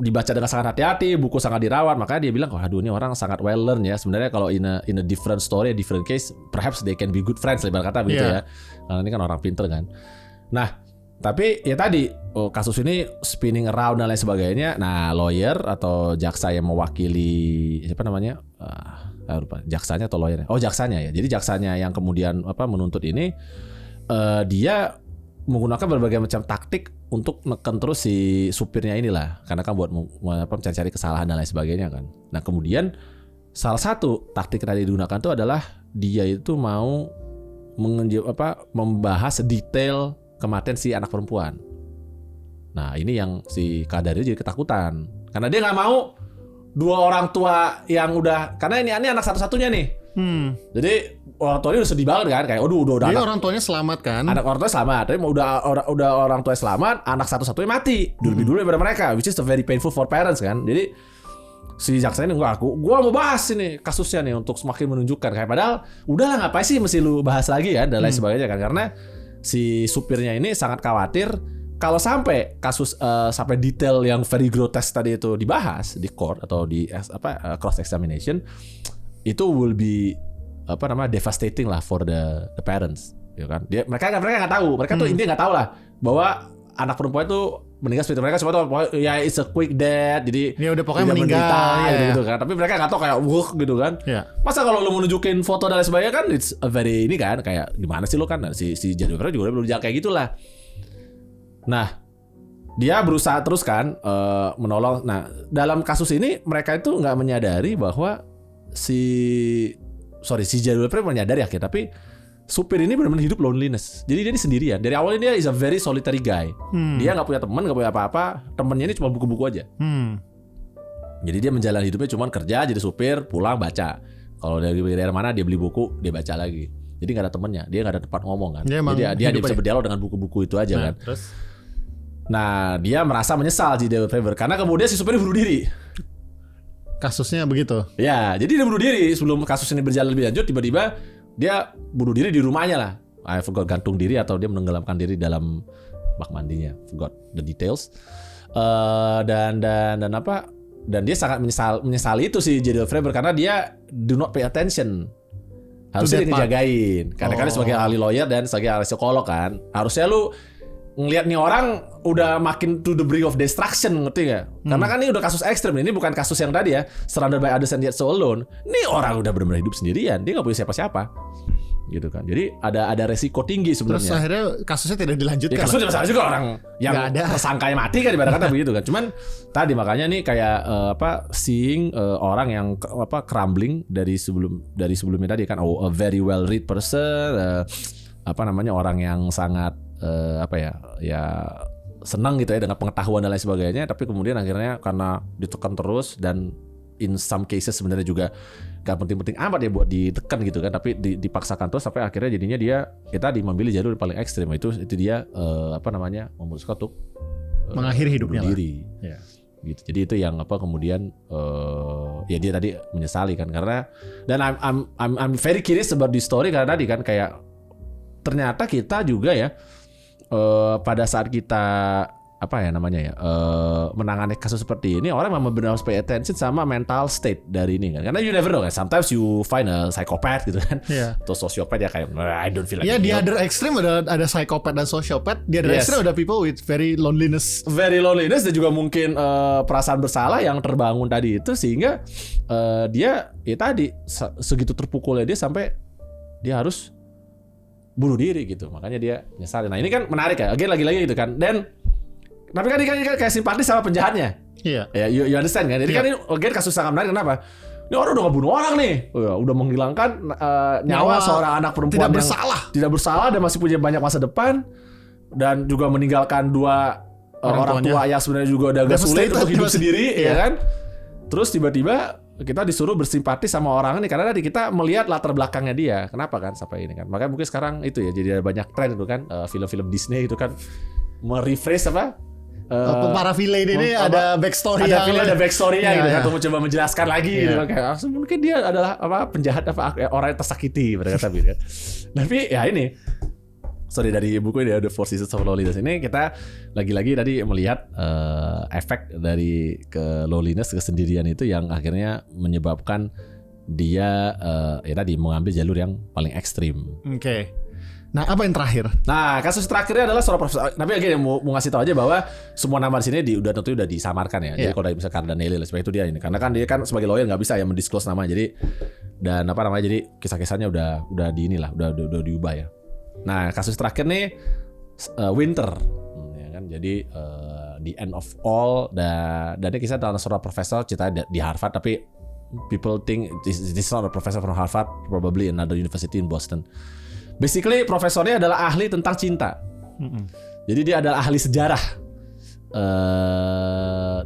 dibaca dengan sangat hati-hati, buku sangat dirawat. Makanya dia bilang, aduh ini orang sangat well learned ya. Sebenarnya kalau in a different story, a different case, perhaps they can be good friends, ibarat kata begitu ya. Karena ini kan orang pinter kan. Nah, tapi ya tadi kasus ini spinning around dan lain sebagainya. Nah, lawyer atau jaksa yang mewakili siapa namanya? Lupa, jaksanya atau lawyernya? Oh, jaksanya ya. Jadi jaksanya yang kemudian menuntut ini, dia menggunakan berbagai macam taktik untuk neken terus si supirnya inilah, karena kan buat mencari kesalahan dan lain sebagainya kan. Nah kemudian salah satu taktik yang tadi digunakan itu adalah dia itu mau membahas detail kematian si anak perempuan. Nah ini yang si Cardarelli jadi ketakutan, karena dia nggak mau dua orang tua yang udah, karena ini anak satu-satunya nih. Jadi orang tuanya udah sedih banget kan, kayak udah jadi anak, orang tuanya selamat kan? Anak orang tuanya selamat, tapi udah orang tuanya selamat, anak satu-satunya mati lebih dulu daripada mereka, which is very painful for parents kan. Jadi si jaksa ini gua mau bahas ini kasusnya nih untuk semakin menunjukkan kayak padahal udahlah ngapain sih mesti lu bahas lagi kan dan lain sebagainya kan, karena si supirnya ini sangat khawatir kalau sampai kasus sampai detail yang very grotesque tadi itu dibahas di court atau di cross examination, itu will be devastating lah for the parents, ya kan? Mereka nggak tahu, mereka tuh intinya nggak tahu lah bahwa anak perempuan itu meninggal seperti mereka cuma tahu ya it's a quick death, jadi ya udah pokoknya meninggal gitu kan. Tapi mereka nggak tahu kayak gitu kan. Masa kalau lu mau nunjukin foto dan lain sebagainya kan it's a very ini kan, kayak gimana sih lu kan, si Jennifer juga belum jalan kayak gitulah. Nah, dia berusaha terus kan menolong. Nah, dalam kasus ini mereka itu nggak menyadari bahwa si J.W. Fairbanks menyadari akhirnya, tapi supir ini benar-benar hidup loneliness. Jadi dia ini sendirian. Dari awalnya dia is a very solitary guy. Dia nggak punya teman, nggak punya apa-apa. Temennya ini cuma buku-buku aja. Jadi dia menjalani hidupnya cuma kerja, jadi supir, pulang baca. Kalau dari daerah mana dia beli buku, dia baca lagi. Jadi nggak ada temennya, dia nggak ada tempat ngomong kan. Dia bisa berdialog dengan buku-buku itu aja kan. Terus? Nah, dia merasa menyesal J.W. Fairbanks karena kemudian si supirnya bunuh diri. Kasusnya begitu. Ya, jadi dia bunuh diri sebelum kasus ini berjalan lebih lanjut. Tiba-tiba dia bunuh diri di rumahnya lah. I forgot, gantung diri atau dia menenggelamkan diri dalam bak mandinya. Forgot the details. Dan dia sangat menyesali itu si J.W. Fairbanks karena dia do not pay attention. Harusnya dia ngejagain. Karena kan sebagai ahli lawyer dan sebagai ahli psikolog kan, harusnya lu ngelihat nih orang udah makin to the brink of destruction, ngerti gak? Karena kan ini udah kasus ekstrem, ini bukan kasus yang tadi ya, surrounded by others and yet so alone. Ini orang udah benar-benar hidup sendirian, dia nggak punya siapa-siapa, gitu kan. Jadi ada resiko tinggi sebenarnya. Terus akhirnya kasusnya tidak dilanjutkan. Ya, kasusnya tidak masalah juga, orang yang tersangkanya mati kan ibarat kata begitu kan. Cuman tadi makanya nih kayak seeing orang yang crumbling dari sebelumnya tadi kan, a very well read person, orang yang sangat senang gitu ya dengan pengetahuan dan lain sebagainya, tapi kemudian akhirnya karena ditekan terus dan in some cases sebenarnya juga gak penting-penting amat ya buat ditekan gitu kan, tapi dipaksakan terus sampai akhirnya jadinya dia kita memilih jalur paling ekstrim, itu dia memutuskan untuk mengakhiri hidupnya berdiri. Gitu. Jadi itu yang kemudian ya dia tadi menyesali kan, karena dan I'm very curious about this story karena tadi kan kayak ternyata kita juga ya pada saat kita menangani kasus seperti ini, orang memang benar harus pay attention sama mental state dari ini kan, karena you never know kan, sometimes you find a psychopath gitu kan, atau sosiopat ya kayak I don't feel like di other extreme ada psychopath dan sosiopat, di other extreme ada people with very loneliness dan juga mungkin perasaan bersalah yang terbangun tadi itu sehingga dia ya tadi segitu terpukulnya dia sampai dia harus bunuh diri gitu, makanya dia nyesal. Nah ini kan menarik ya, lagi-lagi gitu kan, dan tapi kan dia kayak simpati sama penjahatnya. Iya. Ya, you understand kan? Jadi kan ini kasus sangat menarik. Kenapa? Ini orang udah ngebunuh orang nih, udah menghilangkan nyawa seorang anak perempuan tidak bersalah dan masih punya banyak masa depan, dan juga meninggalkan dua orang tua yang sebenarnya juga udah agak sulit untuk hidup sendiri, ya kan? Terus tiba-tiba kita disuruh bersimpati sama orang ini karena tadi kita melihat latar belakangnya dia, kenapa kan sampai ini kan. Makanya mungkin sekarang itu ya jadi ada banyak tren itu kan, film-film Disney itu kan merefresh para villain ini ada backstory-nya gitu kan, untuk mencoba menjelaskan lagi gitu kan, kayak mungkin dia adalah penjahat orang yang tersakiti pada kata gitu kan. Tapi ya ini dari buku ini The Four Seasons of Loneliness ini kita lagi-lagi tadi melihat efek dari loneliness, kesendirian itu yang akhirnya menyebabkan dia tadi mengambil jalur yang paling ekstrim. Oke. Nah, apa yang terakhir? Nah, kasus terakhirnya adalah seorang profesor. Tapi lagi mau ngasih tahu aja bahwa semua nama di sini udah disamarkan ya. Jadi kalau dari misalnya Cardan Haley lah, itu dia ini. Karena kan dia kan sebagai lawyer nggak bisa ya mendisclose nama. Jadi jadi kisah-kisahnya udah diubah ya. Nah, kasus terakhir nih Winter, ya kan. Jadi the end of all dan ini kisah tentang seorang profesor ceritanya di Harvard, tapi people think this is not a professor from Harvard, probably another university in Boston. Basically profesornya adalah ahli tentang cinta. Jadi dia adalah ahli sejarah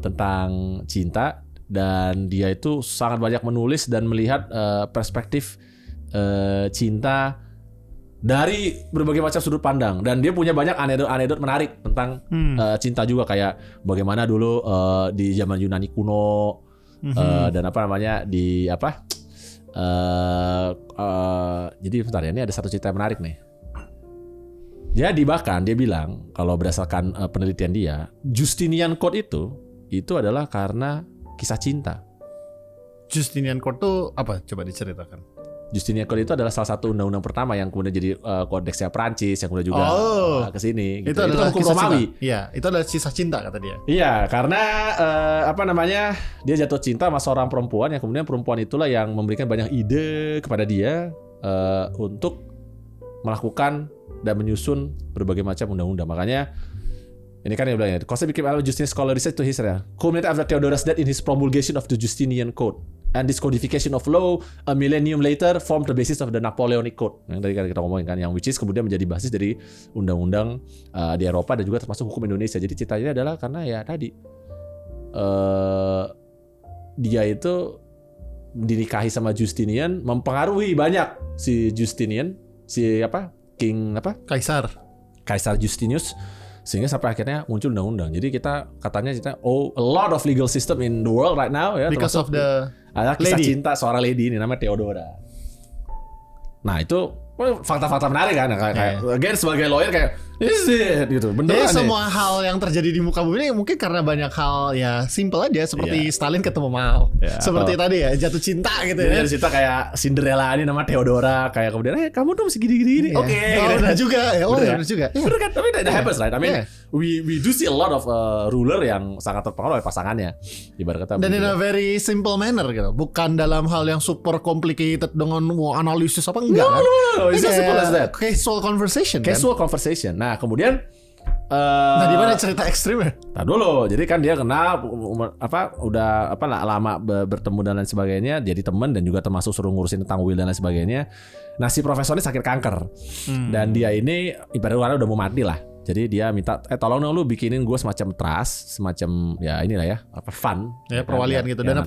tentang cinta, dan dia itu sangat banyak menulis dan melihat perspektif cinta dari berbagai macam sudut pandang, dan dia punya banyak anekdot menarik tentang cinta juga, kayak bagaimana dulu di zaman Yunani kuno dan jadi bentar ya, ini ada satu cerita menarik nih. Dia bilang kalau berdasarkan penelitian dia, Justinian Code itu adalah karena kisah cinta. Justinian Code itu apa? Coba diceritakan. Justinian Code itu adalah salah satu undang-undang pertama yang kemudian jadi kodeksnya Prancis, yang kemudian juga ke sini. Gitu. Itu adalah hukum Romawi. Iya, itu adalah kisah cinta kata dia. Iya, karena dia jatuh cinta sama seorang perempuan yang kemudian perempuan itulah yang memberikan banyak ide kepada dia untuk melakukan dan menyusun berbagai macam undang-undang. Makanya ini kan yang bilang ya, Costa became a Justinian scholar research to history. Culminated after Theodorus death in his promulgation of the Justinian Code. And this codification of law a millennium later formed the basis of the Napoleonic Code. Yang tadi kan kita ngomongin kan, yang which is kemudian menjadi basis dari undang-undang di Eropa dan juga termasuk hukum Indonesia. Jadi ceritanya adalah karena ya tadi dia itu dinikahi sama Justinian, mempengaruhi banyak si Justinian, Kaisar Justinius, sehingga sampai akhirnya muncul undang-undang. Jadi kita katanya a lot of legal system in the world right now ya, because of the ada kisah cinta seorang lady ini namanya Theodora. Nah itu fakta-fakta menarik kan, kayak again sebagai lawyer kayak is it gitu, beneran semua hal yang terjadi di muka bumi ini mungkin karena banyak hal ya simple aja, seperti Stalin ketemu Mao, seperti tadi ya jatuh cinta gitu ya. Jatuh cinta kayak Cinderella ini nama Theodora, kayak kemudian kamu tuh masih gini-gini. Oke, benar juga ya. Benar juga. Benar kan, tapi that happens right. I mean we do see a lot of ruler yang sangat terpengaruh oleh pasangannya, ibarat kata. Dan in a very simple manner gitu, bukan dalam hal yang super complicated dengan analisis apa enggak kan. No, it's as simple as that. Casual conversation. Nah, kemudian nah, di mana cerita ekstrimnya? Nah dulu, jadi kan dia kenal lama bertemu dan lain sebagainya, jadi teman dan juga termasuk suruh ngurusin tentang will dan lain sebagainya. Nah si profesor ini sakit kanker dan dia ini ibaratnya udah mau mati lah. Jadi dia minta tolong dong lu bikinin gue semacam trust, semacam ya inilah ya apa fund ya perwalian gitu, dana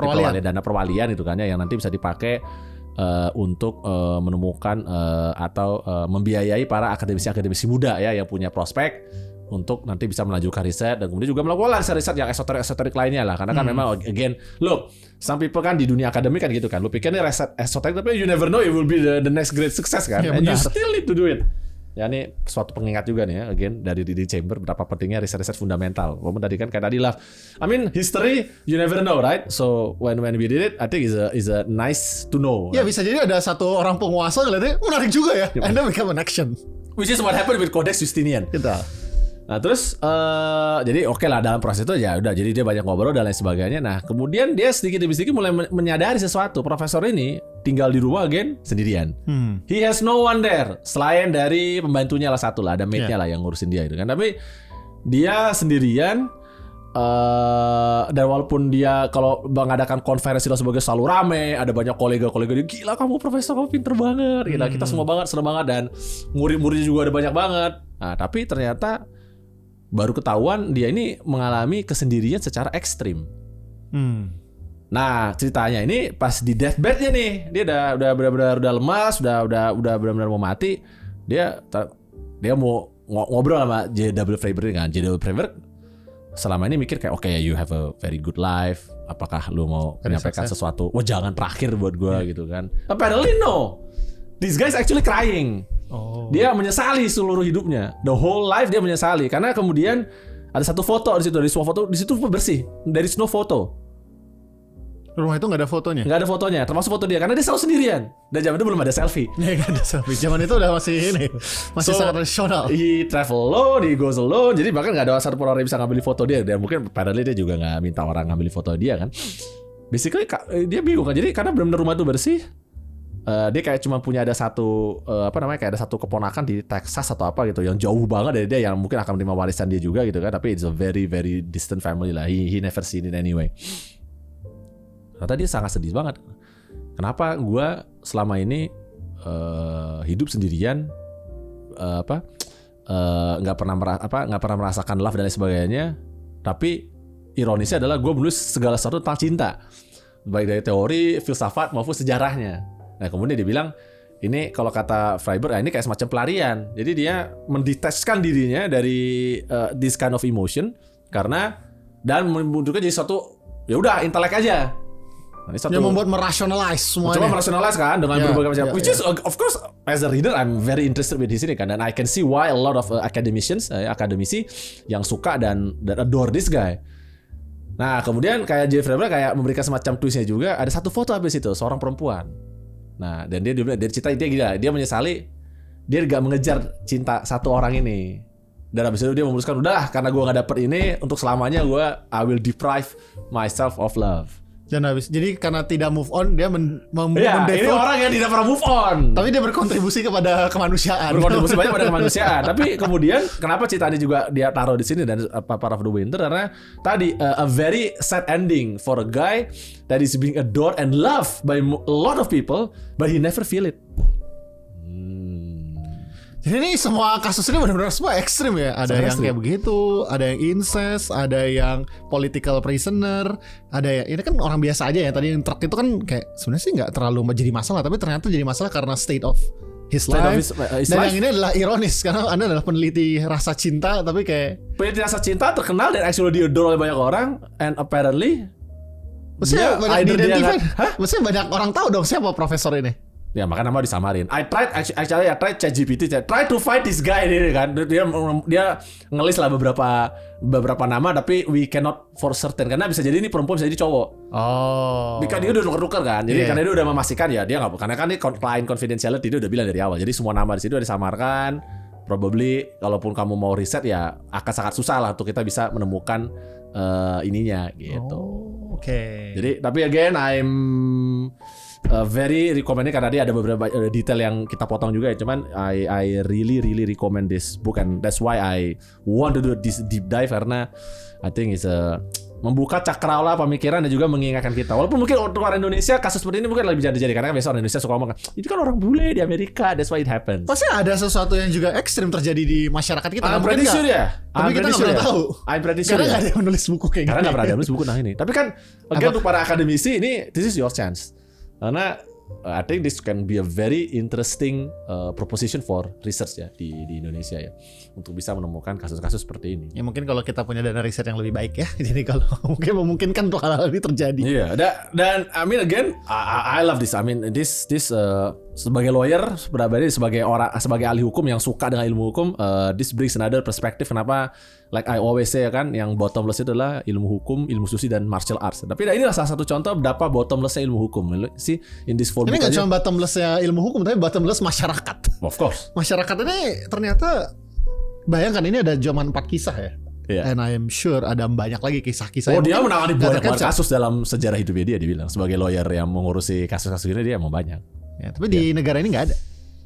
perwalian itu kan ya yang nanti bisa dipakai untuk menemukan atau membiayai para akademisi muda ya yang punya prospek untuk nanti bisa melanjutkan riset dan kemudian juga melakukan riset yang esoterik lainnya lah karena kan memang again look some people kan di dunia akademik kan gitu kan lu pikir ini riset esoterik tapi you never know it will be the next great success kan and you still need to do it. Ya ini suatu pengingat juga nih ya, again dari di Chamber betapa pentingnya riset-riset fundamental. Walaupun tadi kan kayak tadi lah, I mean history you never know right? So when we did it, I think is a nice to know. Ya right? Bisa jadi ada satu orang penguasa ngeliatnya menarik juga ya, and then become an action. Which is what happened with Codex Justinian. Gitu. Nah terus jadi oke lah dalam proses itu ya udah jadi dia banyak ngobrol dan lain sebagainya. Nah kemudian dia sedikit demi sedikit mulai menyadari sesuatu. Profesor ini tinggal di rumah again sendirian. He has no one there selain dari pembantunya lah satu lah, ada maid-nya lah yang ngurusin dia gitu kan. Tapi dia sendirian dan walaupun dia kalau mengadakan konferensi dan sebagainya selalu rame, ada banyak kolega-kolega dia gila kamu profesor kamu pinter banget, gila kita semua banget seneng banget dan murid-muridnya juga ada banyak banget. Nah tapi ternyata baru ketahuan dia ini mengalami kesendirian secara ekstrim. Nah ceritanya ini pas di deathbednya nih, dia udah benar-benar udah lemas, udah benar-benar mau mati. Dia mau ngobrol sama J.W. Freiberg kan. J.W. Freiberg selama ini mikir kayak oke, you have a very good life. Apakah lu mau menyampaikan sesuatu? Wah jangan terakhir buat gue gitu kan. Apparently no. This guy is actually crying. Dia menyesali seluruh hidupnya. The whole life dia menyesali karena kemudian ada satu foto di situ, dari semua foto di situ bersih, dari no foto. Rumah itu nggak ada fotonya? Nggak ada fotonya, termasuk foto dia karena dia selalu sendirian. Dan zaman itu belum ada selfie. Nggak ada selfie. Zaman itu udah masih masih sangat tradisional. He travel alone, he goes alone. Jadi bahkan nggak ada satu orang yang bisa ngambil foto dia. Dan mungkin apparently dia juga nggak minta orang ngambil foto dia kan. Basically dia bingung kan. Jadi karena benar-benar rumah itu bersih. Dia kayak cuma punya ada satu kayak ada satu keponakan di Texas atau apa gitu yang jauh banget dari dia yang mungkin akan menerima warisan dia juga gitu kan, tapi it's a very very distant family lah. He never seen it anyway. Ternyata dia sangat sedih banget. Kenapa gue selama ini hidup sendirian, nggak pernah merasakan love dan lain sebagainya. Tapi ironisnya adalah gue menulis segala sesuatu tentang cinta, baik dari teori, filsafat maupun sejarahnya. Nah kemudian dia bilang ini kalau kata Freiberg ini kayak semacam pelarian. Jadi dia mendetachkan dirinya dari this kind of emotion dan membentuknya jadi suatu ya udah intelek aja. Nah, dia membuat merationalize semuanya. Coba merationalize kan dengan berbagai macam. Which is of course as a reader I'm very interested with this ini kan, dan I can see why a lot of akademisi yang suka dan adore this guy. Nah kemudian kayak J. Freiberg kayak memberikan semacam twistnya juga. Ada satu foto habis itu seorang perempuan. Nah dan dia cerita dia gila, dia menyesali dia gak mengejar cinta satu orang ini. Dan habis itu dia memutuskan udah karena gue gak dapet ini untuk selamanya I will deprive myself of love. Dan habis jadi karena tidak move on dia ini orang yang tidak pernah move on. Tapi dia berkontribusi kepada kemanusiaan. Berkontribusi banyak pada kemanusiaan. Tapi kemudian kenapa ceritanya juga dia taruh di sini dan Part of the Winter karena tadi a very sad ending for a guy that is being adored and loved by a lot of people but he never feel it. Jadi ini semua kasus ini benar-benar semua ekstrim ya. Ada yang kayak begitu, ada yang incest, ada yang political prisoner, ada yang ini kan orang biasa aja ya. Tadi yang truk itu kan kayak sebenarnya sih nggak terlalu jadi masalah, tapi ternyata jadi masalah karena state of his life. Dan yang ini adalah ironis karena Anda adalah peneliti rasa cinta, tapi kayak peneliti rasa cinta terkenal dan actually diadore oleh banyak orang, and apparently maksudnya banyak maksudnya banyak orang tahu dong siapa profesor ini. Ya makanya nama disamarin. I tried ChatGPT, try to find this guy ini kan. Dia ngelis lah beberapa nama, tapi we cannot for certain karena bisa jadi ini perempuan, bisa jadi cowok. Because dia udah nuker-nuker kan. Jadi karena dia udah memastikan ya dia nggak, karena kan ini client confidentiality dia udah bilang dari awal. Jadi semua nama di situ udah disamarkan. Probably kalaupun kamu mau riset ya akan sangat susah lah untuk kita bisa menemukan ininya gitu. Oke. Jadi tapi again I'm very recommend karena dia ada beberapa detail yang kita potong juga ya. Cuman I really recommend this book and that's why I want to do this deep dive karena I think it's membuka cakrawala pemikiran dan juga mengingatkan kita. Walaupun mungkin untuk orang Indonesia kasus seperti ini mungkin lebih jadi karena kan biasa orang Indonesia suka ngomong itu kan orang bule di Amerika, that's why it happens. Pasti ada sesuatu yang juga ekstrim terjadi di masyarakat kita. I'm pretty sure ya. Tapi kita nggak pernah tahu. I'm pretty sure. Karena nggak ada yang menulis buku kayak Karena nggak pernah ada menulis buku tentang ini. Tapi kan again untuk para akademisi ini this is your chance. Karena I think this can be a very interesting proposition for research ya di Indonesia ya untuk bisa menemukan kasus-kasus seperti ini. Ya mungkin kalau kita punya dana riset yang lebih baik ya. Jadi kalau mungkin memungkinkan untuk hal-hal ini terjadi. Iya, dan I mean again I love this. I mean this sebagai lawyer sebagai ahli hukum yang suka dengan ilmu hukum, this brings another perspective kenapa like I always say kan yang bottomless itu adalah ilmu hukum, ilmu susi dan martial arts. Tapi inilah salah satu contoh betapa bottomlessnya ilmu hukum. See in this form. Ini nggak cuma bottomlessnya ilmu hukum tapi bottomless masyarakat. Of course. Masyarakat ini ternyata bayangkan ini ada cuma 4 kisah ya. Yeah. And I am sure ada banyak lagi kisah-kisah. Oh, dia menangani banyak kasus dalam sejarah hidupnya dia bilang sebagai lawyer yang mengurusi kasus-kasus ini dia mau banyak. Ya, tapi di negara ini nggak ada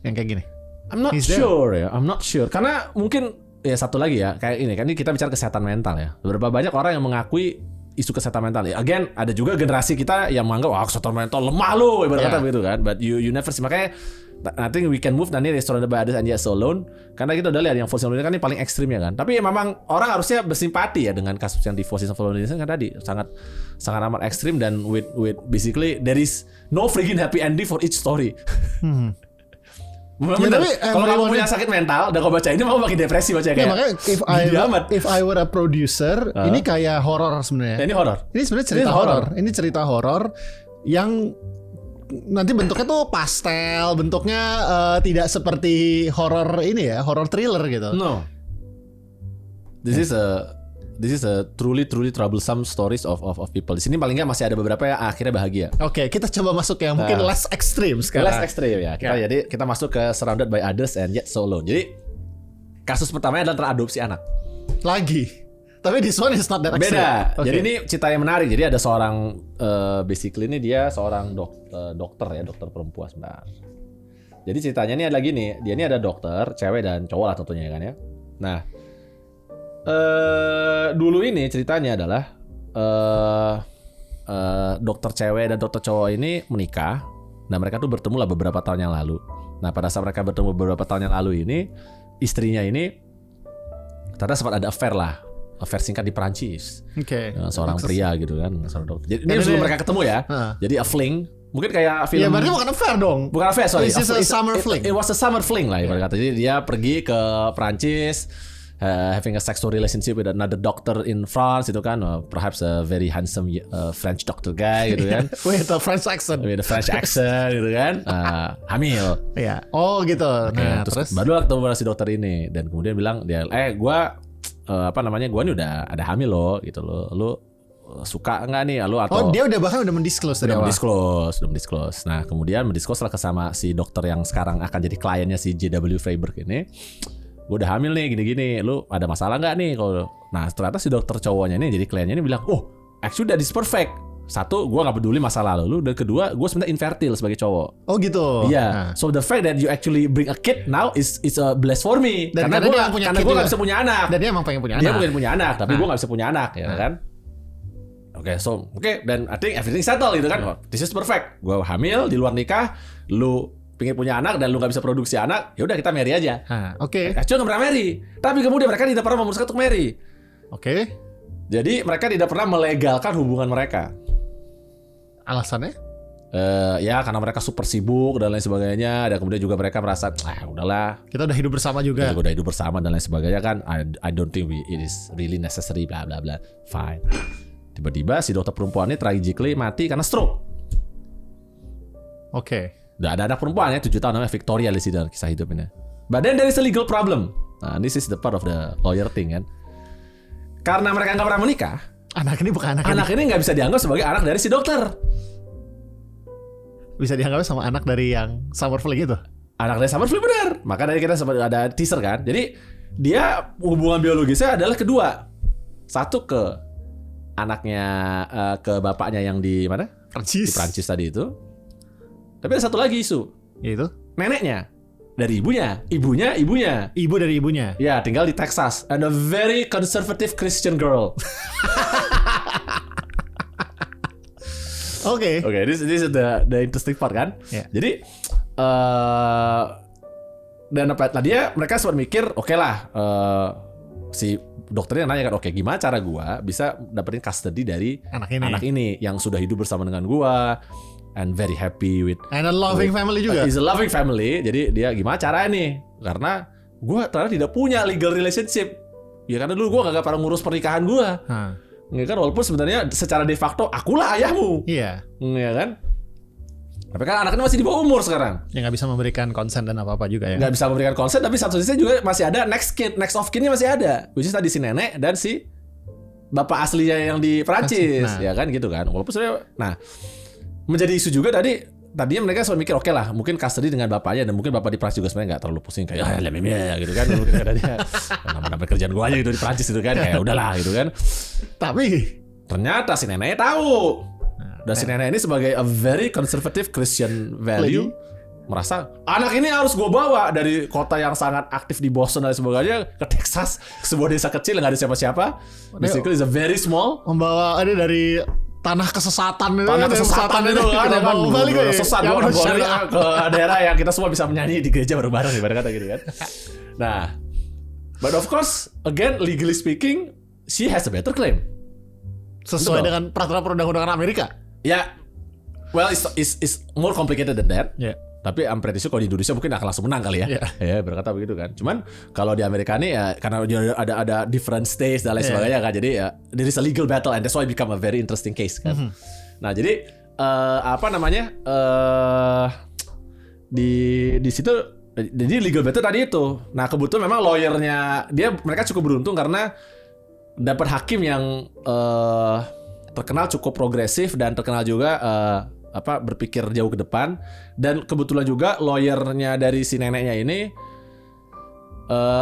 yang kayak gini. I'm not sure karena mungkin ya satu lagi ya kayak ini kan ini kita bicara kesehatan mental ya. Beberapa banyak orang yang mengakui isu kesehatan mental. Again ada juga generasi kita yang menganggap kesehatan mental lemah loh ibarat kata begitu kan. But you never see makanya I think we can move nanti surrounded by others and yet so alone karena kita udah lihat yang Voices of Loneliness kan ini paling ekstrimnya kan. Tapi memang orang harusnya bersimpati ya dengan kasus yang di Voices of Loneliness kan tadi sangat amat ekstrim dan with basically there is no freaking happy ending for each story. Bener, kalau kamu punya sakit mental dan kau baca ini mau makin depresi baca kayak. Makanya if I were a producer, ini kayak horor sebenarnya. Ini horor. Ini sebenarnya cerita horor. Ini cerita horor yang nanti bentuknya tuh pastel, bentuknya tidak seperti horor ini ya, horror thriller gitu. No. This is a truly troublesome stories of people. Di sini paling nggak masih ada beberapa yang akhirnya bahagia. Oke, kita coba masuk yang mungkin less extreme sekarang. Less extreme ya. Jadi kita masuk ke surrounded by others and yet so alone. Jadi kasus pertamanya adalah teradopsi anak. Lagi. Tapi this one is not that extreme. Beda. Okay. Jadi ini cerita yang menarik. Jadi ada seorang basically ini dia seorang dokter perempuan sebentar. Jadi ceritanya ini ada gini, dia ini ada dokter, cewek dan cowok lah tentunya kan ya. Nah, dulu ini ceritanya adalah dokter cewek dan dokter cowok ini menikah. Nah mereka tuh bertemu lah beberapa tahun yang lalu. Nah pada saat mereka bertemu beberapa tahun yang lalu ini, istrinya ini ternyata sempat ada affair singkat di Perancis. Seorang pria gitu kan, seorang dokter. Jadi ini sebelum mereka ketemu ya. Jadi a fling. Mungkin kayak film. Ya berarti bukan affair dong. Bukan affair, sorry. This is a summer fling. It was a summer fling lah ibarat kata. Jadi dia pergi ke Perancis, having a sexual relationship with another doctor in France itu kan, perhaps a very handsome French doctor guy gitu kan. With a French accent. With a French accent gitu kan. Hamil. Iya. Oh gitu. Okay, nah, terus baru ketemu si dokter ini dan kemudian bilang dia, gua gua nih udah ada hamil loh gitu loh. Lu suka enggak nih lu atau dia udah mendisclose dari awal. Udah mendisclose. Nah, kemudian mendisclose lah sama si dokter yang sekarang akan jadi kliennya si J.W. Freiberg ini. Gue udah hamil nih gini-gini, lu ada masalah nggak nih kalau? Nah ternyata si dokter cowoknya ini jadi kliennya ini bilang, actually that is perfect. Satu, gue nggak peduli masa lalu lu, dan kedua, gue sebenarnya infertil sebagai cowok. Oh gitu. Iya. Yeah. So the fact that you actually bring a kid now is a bless for me. Dan karena gue nggak bisa punya anak. Dan dia emang pengen punya anak. Dia pengen punya anak, tapi gue nggak bisa punya anak, ya kan? Oke, dan I think everything settled gitu kan. This is perfect. Gue hamil di luar nikah, lu pengen punya anak dan lu nggak bisa produksi anak, ya udah kita marry aja. Oke. Cuma nggak pernah marry, tapi kemudian mereka tidak pernah memutuskan untuk marry. Oke. Jadi mereka tidak pernah melegalkan hubungan mereka. Alasannya? Ya karena mereka super sibuk dan lain sebagainya, dan kemudian juga mereka merasa, udahlah. Kita udah hidup bersama juga. Kita udah hidup bersama dan lain sebagainya kan. I don't think it is really necessary, bla bla bla. Fine. Tiba-tiba si dokter perempuan ini tragically mati karena stroke. Oke. Udah ada anak perempuan ya 7 tahun namanya Victoria di dalam kisah hidupnya. But then there is a legal problem. Nah, this is the part of the lawyer thing kan. Karena mereka nggak pernah menikah, anak ini bukan anak ini nggak bisa dianggap sebagai anak dari si dokter. Bisa dianggap sama anak dari yang summer fling itu. Anak dari summer fling benar. Maka dari kita sempat ada teaser kan. Jadi dia hubungan biologisnya adalah kedua. Satu ke anaknya ke bapaknya yang di mana? Prancis. Di Prancis tadi itu. Tapi ada satu lagi isu, yaitu neneknya dari ibunya. Ibu dari ibunya. Ya, tinggal di Texas, and a very conservative Christian girl. Oke. This is the interesting part kan. Yeah. Jadi dan apa tadi mereka sempat mikir, oke lah, si dokternya nanya kan, oke gimana cara gua bisa dapetin custody dari anak ini yang sudah hidup bersama dengan gua and very happy with and a loving family juga. Is a loving family. Jadi dia gimana caranya nih? Karena gua ternyata tidak punya legal relationship. Ya karena dulu gua gak pernah ngurus pernikahan gua. Ya kan, walaupun sebenarnya secara de facto akulah ayahmu. Iya. Ya kan? Tapi kan anaknya masih di bawah umur sekarang. Ya nggak bisa memberikan konsen dan apa-apa juga ya. Nggak bisa memberikan konsen, tapi satu sisi juga masih ada next of kin-nya masih ada. Which is tadi si nenek dan si bapak aslinya yang di Perancis. Nah. Ya kan gitu kan. Walaupun sebenarnya, nah menjadi isu juga tadinya mereka selalu mikir oke lah, mungkin custody dengan bapaknya, dan mungkin bapak di Perancis juga sebenarnya nggak terlalu pusing kayak gitu kan. Mungkin kata dia, nama kerjaan gua aja gitu di Perancis itu kan, kayak udahlah gitu kan. Tapi ternyata si neneknya tahu. Dan si nenek ini sebagai a very conservative Christian value merasa anak ini harus gue bawa dari kota yang sangat aktif di Boston dan sebagainya ke Texas, ke sebuah desa kecil yang gak ada siapa-siapa. Basically is a very small. Membawa ada dari tanah kesesatan itu. Tanah kesesatan itu kan. Balik sesat ke daerah yang kita semua bisa menyanyi di gereja bareng-bareng ibarat kata gitu kan. Nah, but of course again legally speaking she has a better claim. Sesuai dengan peraturan perundang-undangan Amerika. Ya, well, it's more complicated than that. Yeah. Tapi I'm pretty sure kalau di Indonesia mungkin akan langsung menang kali ya. Ya berkata begitu kan. Cuman kalau di Amerika nih ya karena ada different states dan lain sebagainya kan. Jadi ya there is a legal battle and that's why it become a very interesting case kan. Nah jadi di situ jadi legal battle tadi itu. Nah kebetulan memang lawyernya mereka cukup beruntung karena dapat hakim yang terkenal cukup progresif dan terkenal juga berpikir jauh ke depan, dan kebetulan juga lawyernya dari si neneknya ini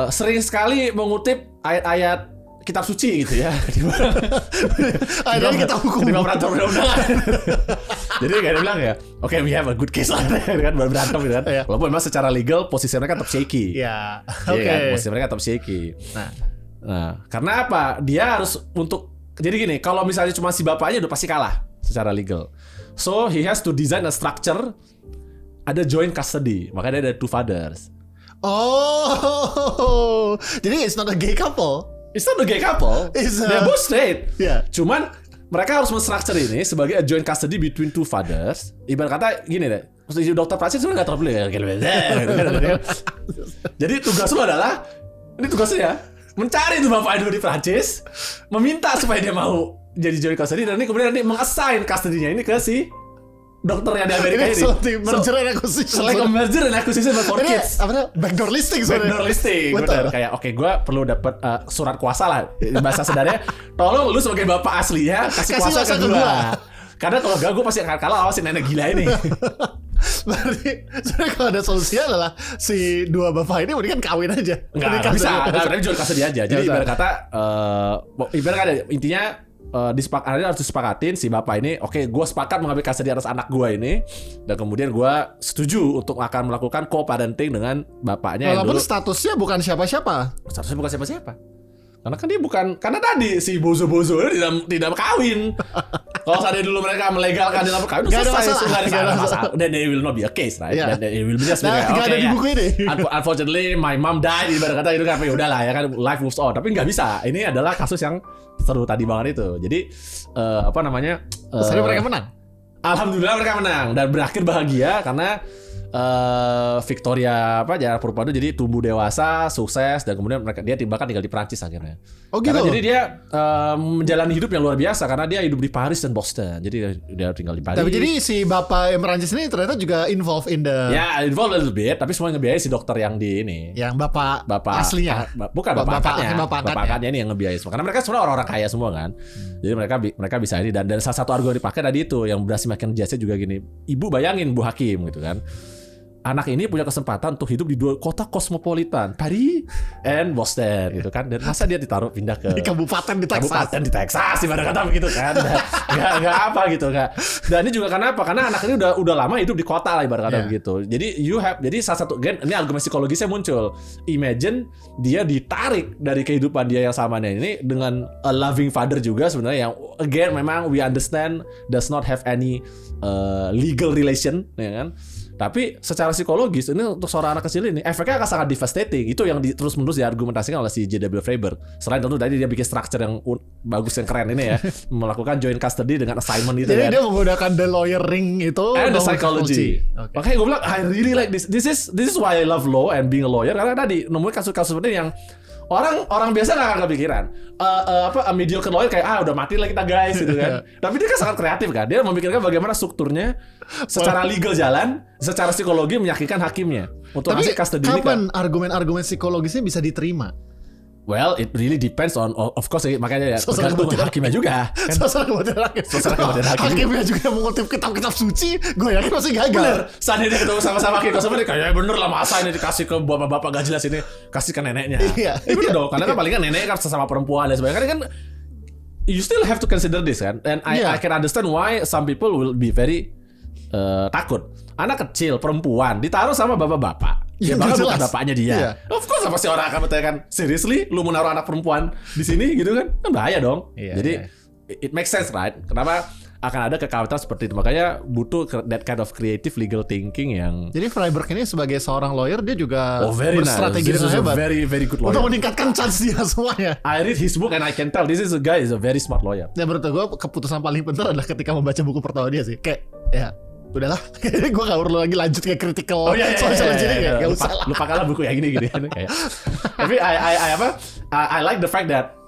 sering sekali mengutip ayat-ayat kitab suci gitu ya. Ada kitab hukum di peraturan perundang-undangan. Jadi kayak dia bilang ya, oke, we have a good case lah kan, berantem gitu kan. Walaupun memang secara legal posisi mereka tetap shaky. Ya. Oke. Posisi mereka tetap shaky. Nah, karena apa? Dia harus jadi gini, kalau misalnya cuma si bapaknya udah pasti kalah secara legal. So he has to design a structure, ada joint custody, makanya ada two fathers. Oh, jadi it's not a gay couple. It's not a gay couple. They're both straight. Yeah. Cuman mereka harus men-structure ini sebagai a joint custody between two fathers. Ibarat kata gini deh, dokter Prancis sebenarnya nggak terlalu ya. Jadi tugas lu adalah, ini tugasnya mencari itu bapak dulu di Prancis, meminta supaya dia mau jadi joint custody, dan ini kemudian meng-assign custody-nya ini ke si dokter yang di Amerika ini. Merger and acquisition. Like a merger and acquisition for kids. Backdoor listing. Backdoor listing. Benar. Kayak oke, gue perlu dapat surat kuasa lah. Bahasa sederhananya, tolong lu sebagai bapak aslinya kasih kuasa ke gue. Karena kalau gak gue pasti akan kalah sama si nenek gila ini. Berarti sebenarnya kalau ada solusinya adalah si dua bapak ini mendingan kawin aja. Nggak bisa. Sebenarnya jual kasih dia aja. Jadi ibarat kata intinya harus disepakatin si bapak ini, oke, gue sepakat mengambil kasih di atas anak gue ini, dan kemudian gue setuju untuk akan melakukan co-parenting dengan bapaknya. Walaupun statusnya bukan siapa-siapa. Statusnya bukan siapa-siapa. Karena kan dia bukan, karena tadi si bozo-bozo ini tidak kawin. Kalau saat dulu mereka melegalkan dalam perkawin, gak ada masalah. Then there will not be a case, right? Yeah. Then it will be just gak ada di buku ini. Unfortunately, my mom died. Ibarat kata itu kan, ya udahlah ya kan, life moves on. Tapi nggak bisa. Ini adalah kasus yang seru tadi banget itu. Jadi Terus mereka menang. Alhamdulillah mereka menang dan berakhir bahagia karena Victoria Jaya Purwopadu jadi tumbuh dewasa, sukses, dan kemudian dia bahkan tinggal di Prancis akhirnya. Oh gitu. Karena jadi dia menjalani hidup yang luar biasa karena dia hidup di Paris dan Boston. Jadi dia tinggal di Paris. Tapi jadi si bapak yang Prancis ini ternyata juga involved in the. Ya, involved a little bit, tapi semua ngebiayai si dokter yang di ini. Yang bapak aslinya. Bukan bapak angkatnya ini yang ngebiayai semua. Karena mereka semua orang-orang kaya semua kan. Jadi mereka bisa ini, dan salah satu argumen dipakai tadi itu yang berhasil makin jasnya juga gini. Ibu bayangin Bu Hakim gitu kan. Anak ini punya kesempatan untuk hidup di dua kota kosmopolitan, Paris and Boston gitu kan. Dan masa dia pindah ke di kabupaten di Texas. Kabupaten di Texas, di mana kata begitu kan. Enggak apa gitu, enggak Dan ini juga kenapa? Karena anak ini udah lama hidup di kota lah ibarat kata begitu. Jadi salah satu ini argumen psikologisnya muncul. Imagine dia ditarik dari kehidupan dia yang samanya ini dengan a loving father juga sebenarnya yang again memang we understand does not have any legal relation, ya kan? Tapi secara psikologis ini untuk seorang anak kecil ini efeknya akan sangat devastating. Itu yang terus-menerus diargumentasikan oleh si J.W. Freiberg. Selain tentu tadi dia bikin structure yang bagus yang keren ini ya, melakukan joint custody dengan assignment itu. Jadi dia menggunakan the lawyer ring itu and the psychology. Okay. Makanya gue bilang I really like this. This is why I love law and being a lawyer, karena tadi nemuin kasus-kasus seperti yang orang biasa nggak akan kepikiran. A mediocre lawyer kayak udah mati lah kita guys gitu kan. Tapi dia kan sangat kreatif kan. Dia memikirkan bagaimana strukturnya secara legal jalan, secara psikologi meyakinkan hakimnya untuk ngasih custody ini. Kapan argumen-argumen psikologisnya bisa diterima? Well, it really depends on, of course, makanya ya tergantung hakimnya juga. Sosok kemudian hakimnya juga mengutip kitab-kitab suci, gue yakin masih gagal. Bener, saat ini ketemu sama-sama hakim, sama dia kayak bener lah masa ini dikasih ke bapak-bapak gak jelas ini, kasih ke neneknya. Iya, bener dong, karena kan paling kan nenek kan sesama perempuan dan sebagainya. Kan you still have to consider this kan, and I can understand why some people will be very takut. Anak kecil, perempuan, ditaruh sama bapak-bapak. Ya bakal bukan bapaknya dia. Iya. Of course pasti orang akan bertanya kan, seriously lu mau naruh anak perempuan di sini gitu kan? Kan bahaya dong. Iya, jadi it makes sense right? Kenapa akan ada kekhawatiran seperti itu? Makanya butuh that kind of creative legal thinking yang. Jadi Freiberg ini sebagai seorang lawyer dia juga berstrategi dengan hebat. Very good lawyer. Untuk meningkatkan chance dia semuanya. I read his book and I can tell this is a guy is a very smart lawyer. Ya menurut gue keputusan paling penting adalah ketika membaca buku pertama dia sih. Kayak ya udahlah, gue gak perlu lagi lanjut kayak critical soal jadi gak usah lah. Lupakanlah buku yang ini gitu ya. Tapi I like the fact that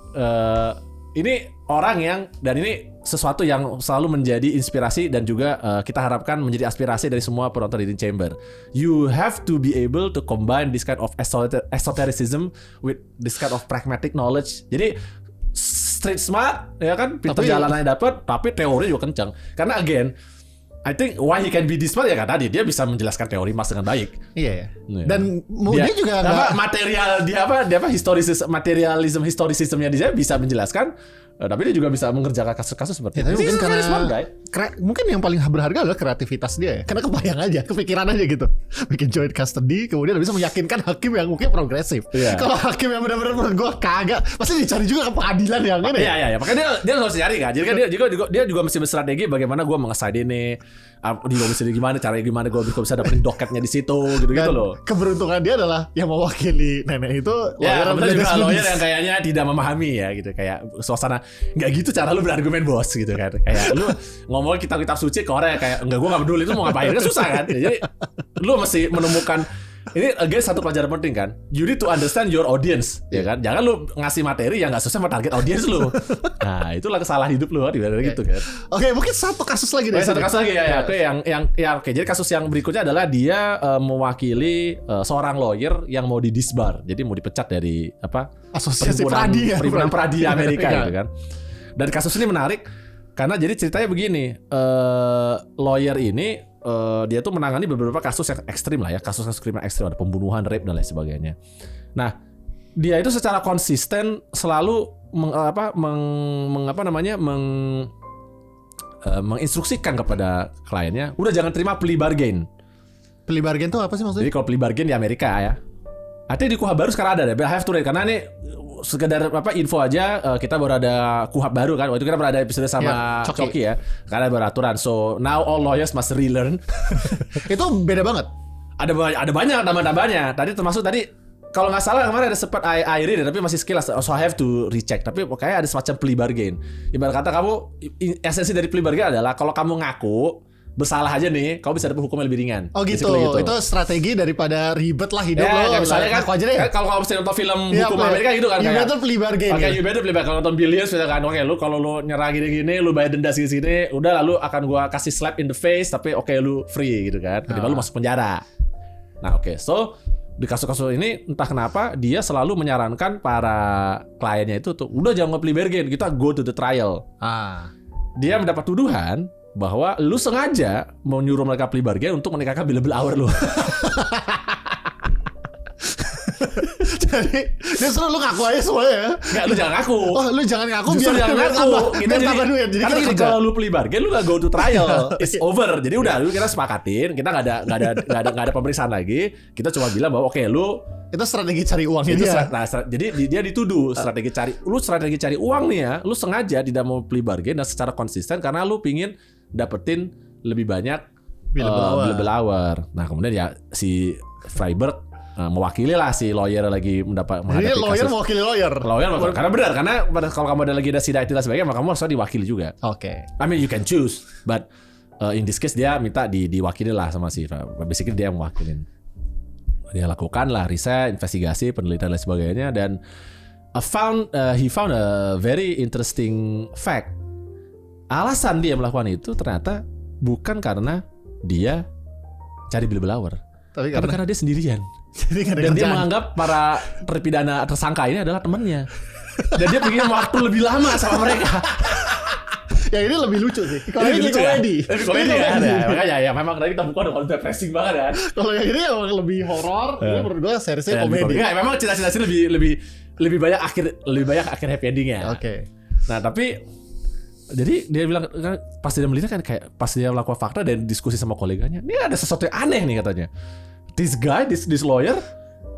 ini orang yang, dan ini sesuatu yang selalu menjadi inspirasi dan juga kita harapkan menjadi aspirasi dari semua penonton Reading Chamber. You have to be able to combine this kind of esotericism with this kind of pragmatic knowledge. Jadi street smart ya kan, pintar jalanannya dapat, tapi teori juga kencang. Karena again, I think why he can be this smart ya kan tadi dia bisa menjelaskan teori Marx dengan baik. Iya. Dan dia juga material dia historicismnya dia bisa menjelaskan, tapi dia juga bisa mengerjakan kasus-kasus seperti itu. Mungkin karena mungkin yang paling berharga adalah kreativitas dia ya. Karena kebayang aja, kepikiran aja gitu. Bikin joint custody, kemudian bisa meyakinkan hakim yang mungkin progresif. Yeah. Kalau hakim yang benar-benar menurut gue kagak, pasti dicari juga ke pengadilan yang ini. Iya. Makanya dia harus cari kan. Jadi kan dia juga mesti berstrategi bagaimana gue mengesaid ini. Di domisi gimana, caranya gimana gue bisa dapetin doketnya di situ gitu loh. Keberuntungan dia adalah yang mewakili nenek itu lawyer juga lawyer yang kayaknya tidak memahami ya gitu, kayak suasana nggak gitu cara lu berargumen bos gitu kan, kayak lu ngomong kitab-kitab suci ke orang kayak enggak gue nggak peduli itu mau ngapain kan susah kan. Jadi lu mesti menemukan ini again satu pelajaran penting kan, you need to understand your audience ya kan, jangan lu ngasih materi yang nggak sesuai sama target audience lu. Nah itulah kesalahan hidup lu kan, gitu kan. Oke, mungkin satu kasus lagi deh. Satu kasus lagi ya. Oke, oke. Jadi kasus yang berikutnya adalah dia mewakili seorang lawyer yang mau didisbar, jadi mau dipecat dari Asosiasi Perhimpunan Peradi Amerika gitu kan. Dan kasus ini menarik karena jadi ceritanya begini, lawyer ini dia tuh menangani beberapa kasus yang ekstrim lah ya, kasus-kasus kriminal ekstrim, ada pembunuhan, rape dan lain sebagainya. Nah, dia itu secara konsisten selalu menginstruksikan kepada kliennya, udah jangan terima plea bargain. Plea bargain itu apa sih maksudnya? Jadi kalau plea bargain di Amerika ya, artinya di KUHP baru sekarang ada deh, I have to read karena ini sekedar info aja, kita baru ada KUHP baru kan. Waktu itu kita pernah ada episode sama Coki ya. Karena ada peraturan. So now all lawyers must relearn. Itu beda banget. Ada banyak tambah-tambahnya. Tadi termasuk kalau nggak salah kemarin ada sempat I read tapi masih sekilas, so I have to recheck. Tapi kayaknya ada semacam plea bargain. Ibarat kata kamu, esensi dari plea bargain adalah kalau kamu ngaku bersalah aja nih, kau bisa dapat hukuman lebih ringan. Oh gitu. Itu strategi daripada ribet lah hidup lo. Ya misalnya kan, aja deh. Kalau kamu mesti nonton film hukum Amerika gitu kan, you better plea bargain. Oke, you better plea bargain. Kalau nonton Billions misalkan, oke, lu kalau lu nyerah gini-gini, lu bayar denda segini, udah lalu akan gua kasih slap in the face, tapi oke, lu free gitu kan. Ketimbang lu masuk penjara. Nah, oke. So di kasus-kasus ini entah kenapa dia selalu menyarankan para kliennya itu tuh udah jangan plea bargain, kita go to the trial. Dia mendapat tuduhan bahwa lu sengaja mau nyuruh mereka plea bargain untuk menikahkan billable hour lu. Jadi justru lu ngaku aja semuanya. Enggak, lu jangan ngaku. Oh, lu jangan ngaku. Justru biar jangan ngaku. Kita tambah duit. Jadi karena kita kalau lu plea bargain, lu gak go to trial. It's over. Jadi udah, lu kita sepakatin. Kita nggak ada pemeriksaan lagi. Kita cuma bilang bahwa oke, lu itu strategi cari uang itu dia. Jadi dia dituduh strategi cari uang nih ya. Lu sengaja tidak mau plea bargain dan secara konsisten karena lu pingin dapetin lebih banyak billable hour. Nah kemudian ya si Freiberg mewakili lah si lawyer lagi menghadapi lawyer kasus. mewakili lawyer. Karena benar, karena kalau kamu ada lagi ada sidang etik dan sebagainya, maka kamu harus diwakili juga. Oke. I mean you can choose, but in this case dia minta diwakili lah sama si basically dia yang mewakilin. Dia lakukan lah riset, investigasi, penelitian dan sebagainya, dan he found a very interesting fact. Alasan dia melakukan itu ternyata bukan karena dia cari billable hour, tapi karena dia sendirian. Dan dia menganggap para terpidana tersangka ini adalah temannya. Dan dia pengen waktu lebih lama sama mereka. Yang ini lebih lucu sih. Kalau ini komedi. Komedi kan. Makanya ya memang tadi kita buka udah konsep racing banget kan. Kalau yang ini emang lebih horor, ini menurut gue seriesnya komedi. Enggak, memang cita-cita lebih banyak akhir happy endingnya. Oke. Nah, tapi jadi dia bilang pas dia melihat kan kayak pas dia melakukan fakta dan diskusi sama koleganya, ini ada sesuatu yang aneh nih katanya. This guy, this lawyer,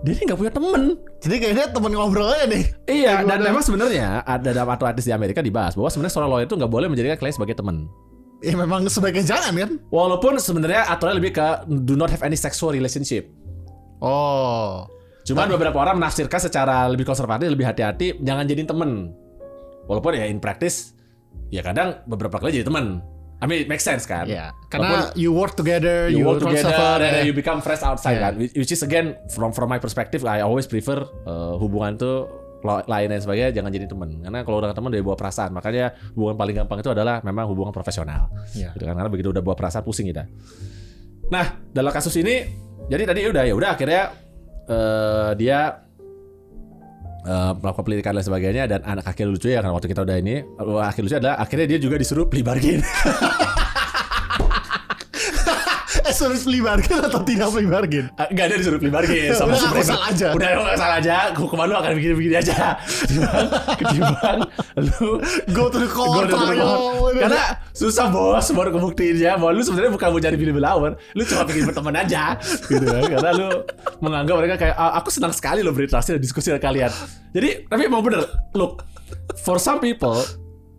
dia ini nggak punya temen. Jadi kayaknya temen ngobrol aja nih. Iya, dan memang sebenarnya ada dalam artis di Amerika dibahas bahwa sebenarnya seorang lawyer itu nggak boleh menjadikan klien sebagai teman. Ya memang sebaiknya jangan kan. Walaupun sebenarnya aturannya lebih ke do not have any sexual relationship. Oh. Cuman beberapa orang menafsirkan secara lebih konservatif, lebih hati-hati, jangan jadiin temen. Walaupun ya in practice, ya kadang beberapa kali jadi teman. I mean it makes sense kan? Yeah. Karena you work together, and you become friends outside kan. Which is again from my perspective, I always prefer hubungan itu lain dan sebagainya jangan jadi teman. Karena kalau udah teman dia bawa perasaan. Makanya hubungan paling gampang itu adalah memang hubungan profesional. Yeah. Gitu kan? Karena begitu udah bawa perasaan pusing kita. Nah dalam kasus ini, jadi tadi udah akhirnya dia melakukan penyelidikan dan sebagainya, dan anak akhirnya lucu ya karena waktu kita udah ini akhir lucu adalah akhirnya dia juga disuruh plea bargain. Suruh plea bargain atau tidak plea bargain? Enggak, dia disuruh plea bargain sama udah salah aja. Udah nggak salah aja. Hukuman lu akan begini-begini aja. Ketimbang lu go to the court. Karena susah bos baru kebuktiinnya bahwa lu sebenarnya bukan mau cari billable hour, lu cuma pengen berteman aja gitu kan. Karena lu menganggap mereka kayak aku senang sekali lo berinteraksi dan diskusi dengan kalian. Jadi tapi emang bener, look, for some people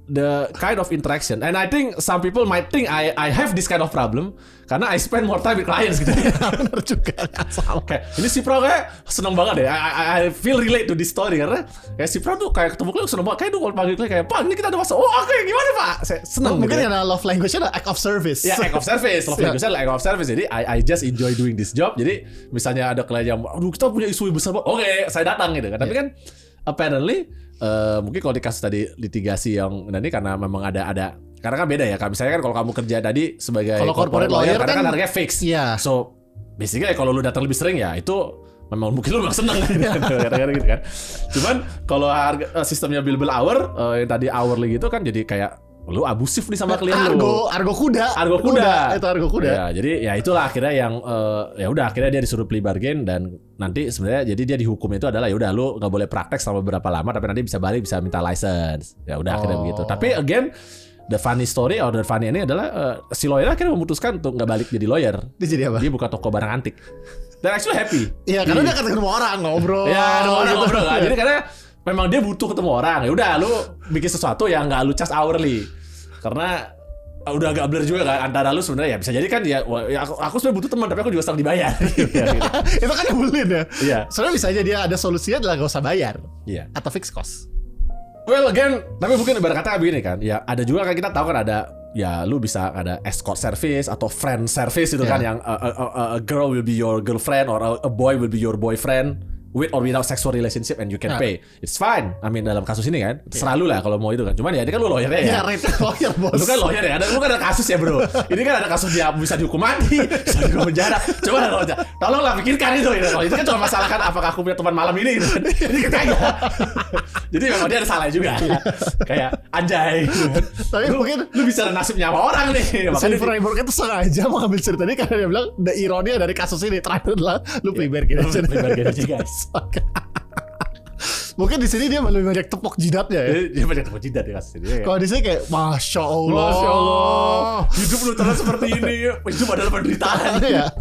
the kind of interaction, and I think some people might think I have this kind of problem karena I spend more time with clients gitu. Benar juga, salah. Kayak ini si Pro kayak seneng banget deh. I feel relate to this story karena kayak si Pro tuh kayak ketemu klien seneng banget. Kayak dulu kalau panggil klien kayak Pak ini kita ada masalah. Oh oke, gimana Pak? Saya seneng. Mungkin gitu. ada love language-nya ada act of service. Ya act of service. Love language-nya act of service. Jadi I just enjoy doing this job. Jadi misalnya ada klien yang aduh kita punya isu besar banget. Oke, saya datang gitu kan. Tapi kan apparently mungkin kalau di kasus tadi litigasi yang ini karena memang ada karena kan beda ya. Misalnya kan kalau kamu kerja tadi sebagai corporate lawyer karena kan harganya fix. Yeah. So basically kalau lu datang lebih sering ya itu memang mungkin lu memang seneng kadang-kadang gitu kan. Cuman kalau harga sistemnya billable hour yang tadi hourly gitu kan jadi kayak lu abusif nih sama klien lu. Argo kuda. Itu argo kuda. Ya, jadi ya itulah akhirnya yang ya udah akhirnya dia disuruh plea bargain dan nanti sebenarnya jadi dia dihukum itu adalah ya udah lu enggak boleh praktek selama beberapa lama tapi nanti bisa balik bisa minta license. Ya udah akhirnya begitu. Tapi again the funny story or the funny ini adalah si lawyer akhirnya memutuskan untuk nggak balik jadi lawyer. Dia jadi apa? Dia buka toko barang antik. Dan actually happy. Iya, karena dia ketemu orang ngobrol. Ya, ngobrol kan. Jadi karena memang dia butuh ketemu orang. Ya udah lu bikin sesuatu yang nggak lu charge hourly. Karena udah agak blur juga kan antara lu sebenarnya ya bisa jadi kan ya aku sebenarnya butuh teman tapi aku juga sedang dibayar. Itu kan nyebelin ya. Iya. Sebenarnya bisa aja dia ada solusinya adalah gak usah bayar. Iya. Atau fixed cost. Well again, tapi mungkin ibarat kata begini kan. Ya ada juga kan kita tahu kan ada ya lu bisa ada escort service atau friend service itu kan yang a girl will be your girlfriend or a boy will be your boyfriend with or without sexual relationship and you can pay. It's fine. I mean dalam kasus ini kan selalu lah kalau mau itu kan. Cuman ya ini kan lu lawyernya ya. Iya, lawyer bos. Lu kan lawyer ya. Lu kan ada kasus ya bro. Ini kan ada kasus dia bisa dihukum mati, bisa dihukum penjara. Coba kalau tolonglah pikirkan itu. Kalau itu kan cuma masalah kan apakah aku punya teman malam ini gitu. Ini kita aja. Jadi memang dia ada salah juga. Kayak anjay. Tapi mungkin lu bisa nasibnya sama orang nih. Makanya Freiberg itu sengaja mau ngambil cerita ini karena dia bilang the ironi dari kasus ini terakhir adalah lu plea bargain aja. Plea bargain aja guys. Mungkin di sini dia lebih banyak tepuk jidatnya ya. Dia banyak tepuk jidat ya kasih dia. Kalau di sini kayak Masya Allah. Hidup lu terus seperti ini. Hidup adalah penderitaan. Ya.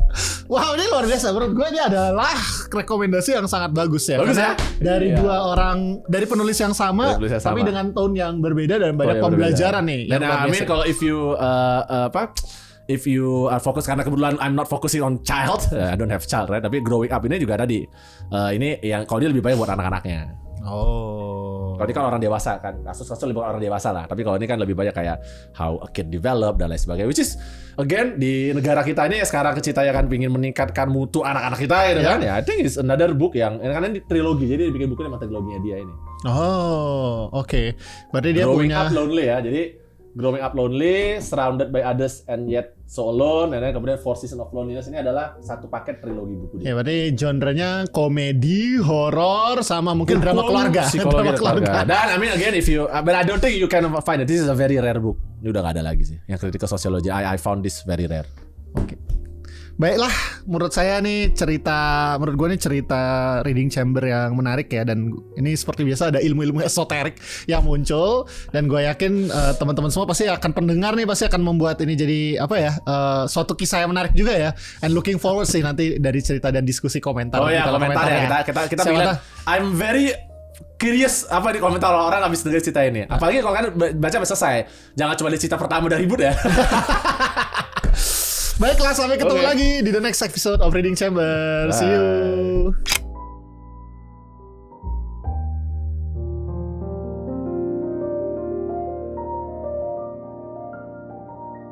Wow, ini luar biasa. Menurut gue ini adalah rekomendasi yang sangat bagus ya. Bagus ya. Dari dua orang, dari penulis yang sama, tapi dengan tone yang berbeda dan banyak pembelajaran nih. Dan Amin kalau if you are focused, karena kebetulan I'm not focusing on child, I don't have child, right? Tapi growing up ini juga tadi ini yang kalau dia lebih banyak buat anak-anaknya. Oh. Kalau ini kan orang dewasa kan, kasus-kasus lebih orang dewasa lah. Tapi kalau ini kan lebih banyak kayak how a kid develop dan lain sebagainya. Which is again di negara kita ini sekarang ceritanya kan ingin meningkatkan mutu anak-anak kita gitu kan. Ya, I think it's another book yang karena ini trilogi, jadi dia bikin buku yang triloginya dia ini. Oh, oke. Berarti dia Growing punya Up Lonely ya. Jadi Growing Up Lonely, Surrounded by Others and Yet So Alone, dan kemudian Four Seasons of Loneliness ini adalah satu paket trilogi buku dia. Ya, berarti genre-nya komedi, horor, sama mungkin drama keluarga. Drama keluarga. Dan I mean again, but I don't think you can find it. This is a very rare book. Ini udah gak ada lagi sih. Yang critical sociology, I found this very rare. Oke. Baiklah, menurut saya nih menurut gue nih cerita Reading Chamber yang menarik ya, dan ini seperti biasa ada ilmu-ilmu esoterik yang muncul, dan gue yakin teman-teman semua pasti akan pendengar nih pasti akan membuat ini jadi suatu kisah yang menarik juga ya, and looking forward sih nanti dari cerita dan diskusi komentar. Oh ya, komentar ya, kita bilang I'm very curious apa di komentar orang habis denger cerita ini. Apalagi kalau kan baca selesai, jangan cuma lihat cerita pertama dari Bud ya. Baiklah, sampai ketemu lagi di the next episode of Reading Chamber. See you.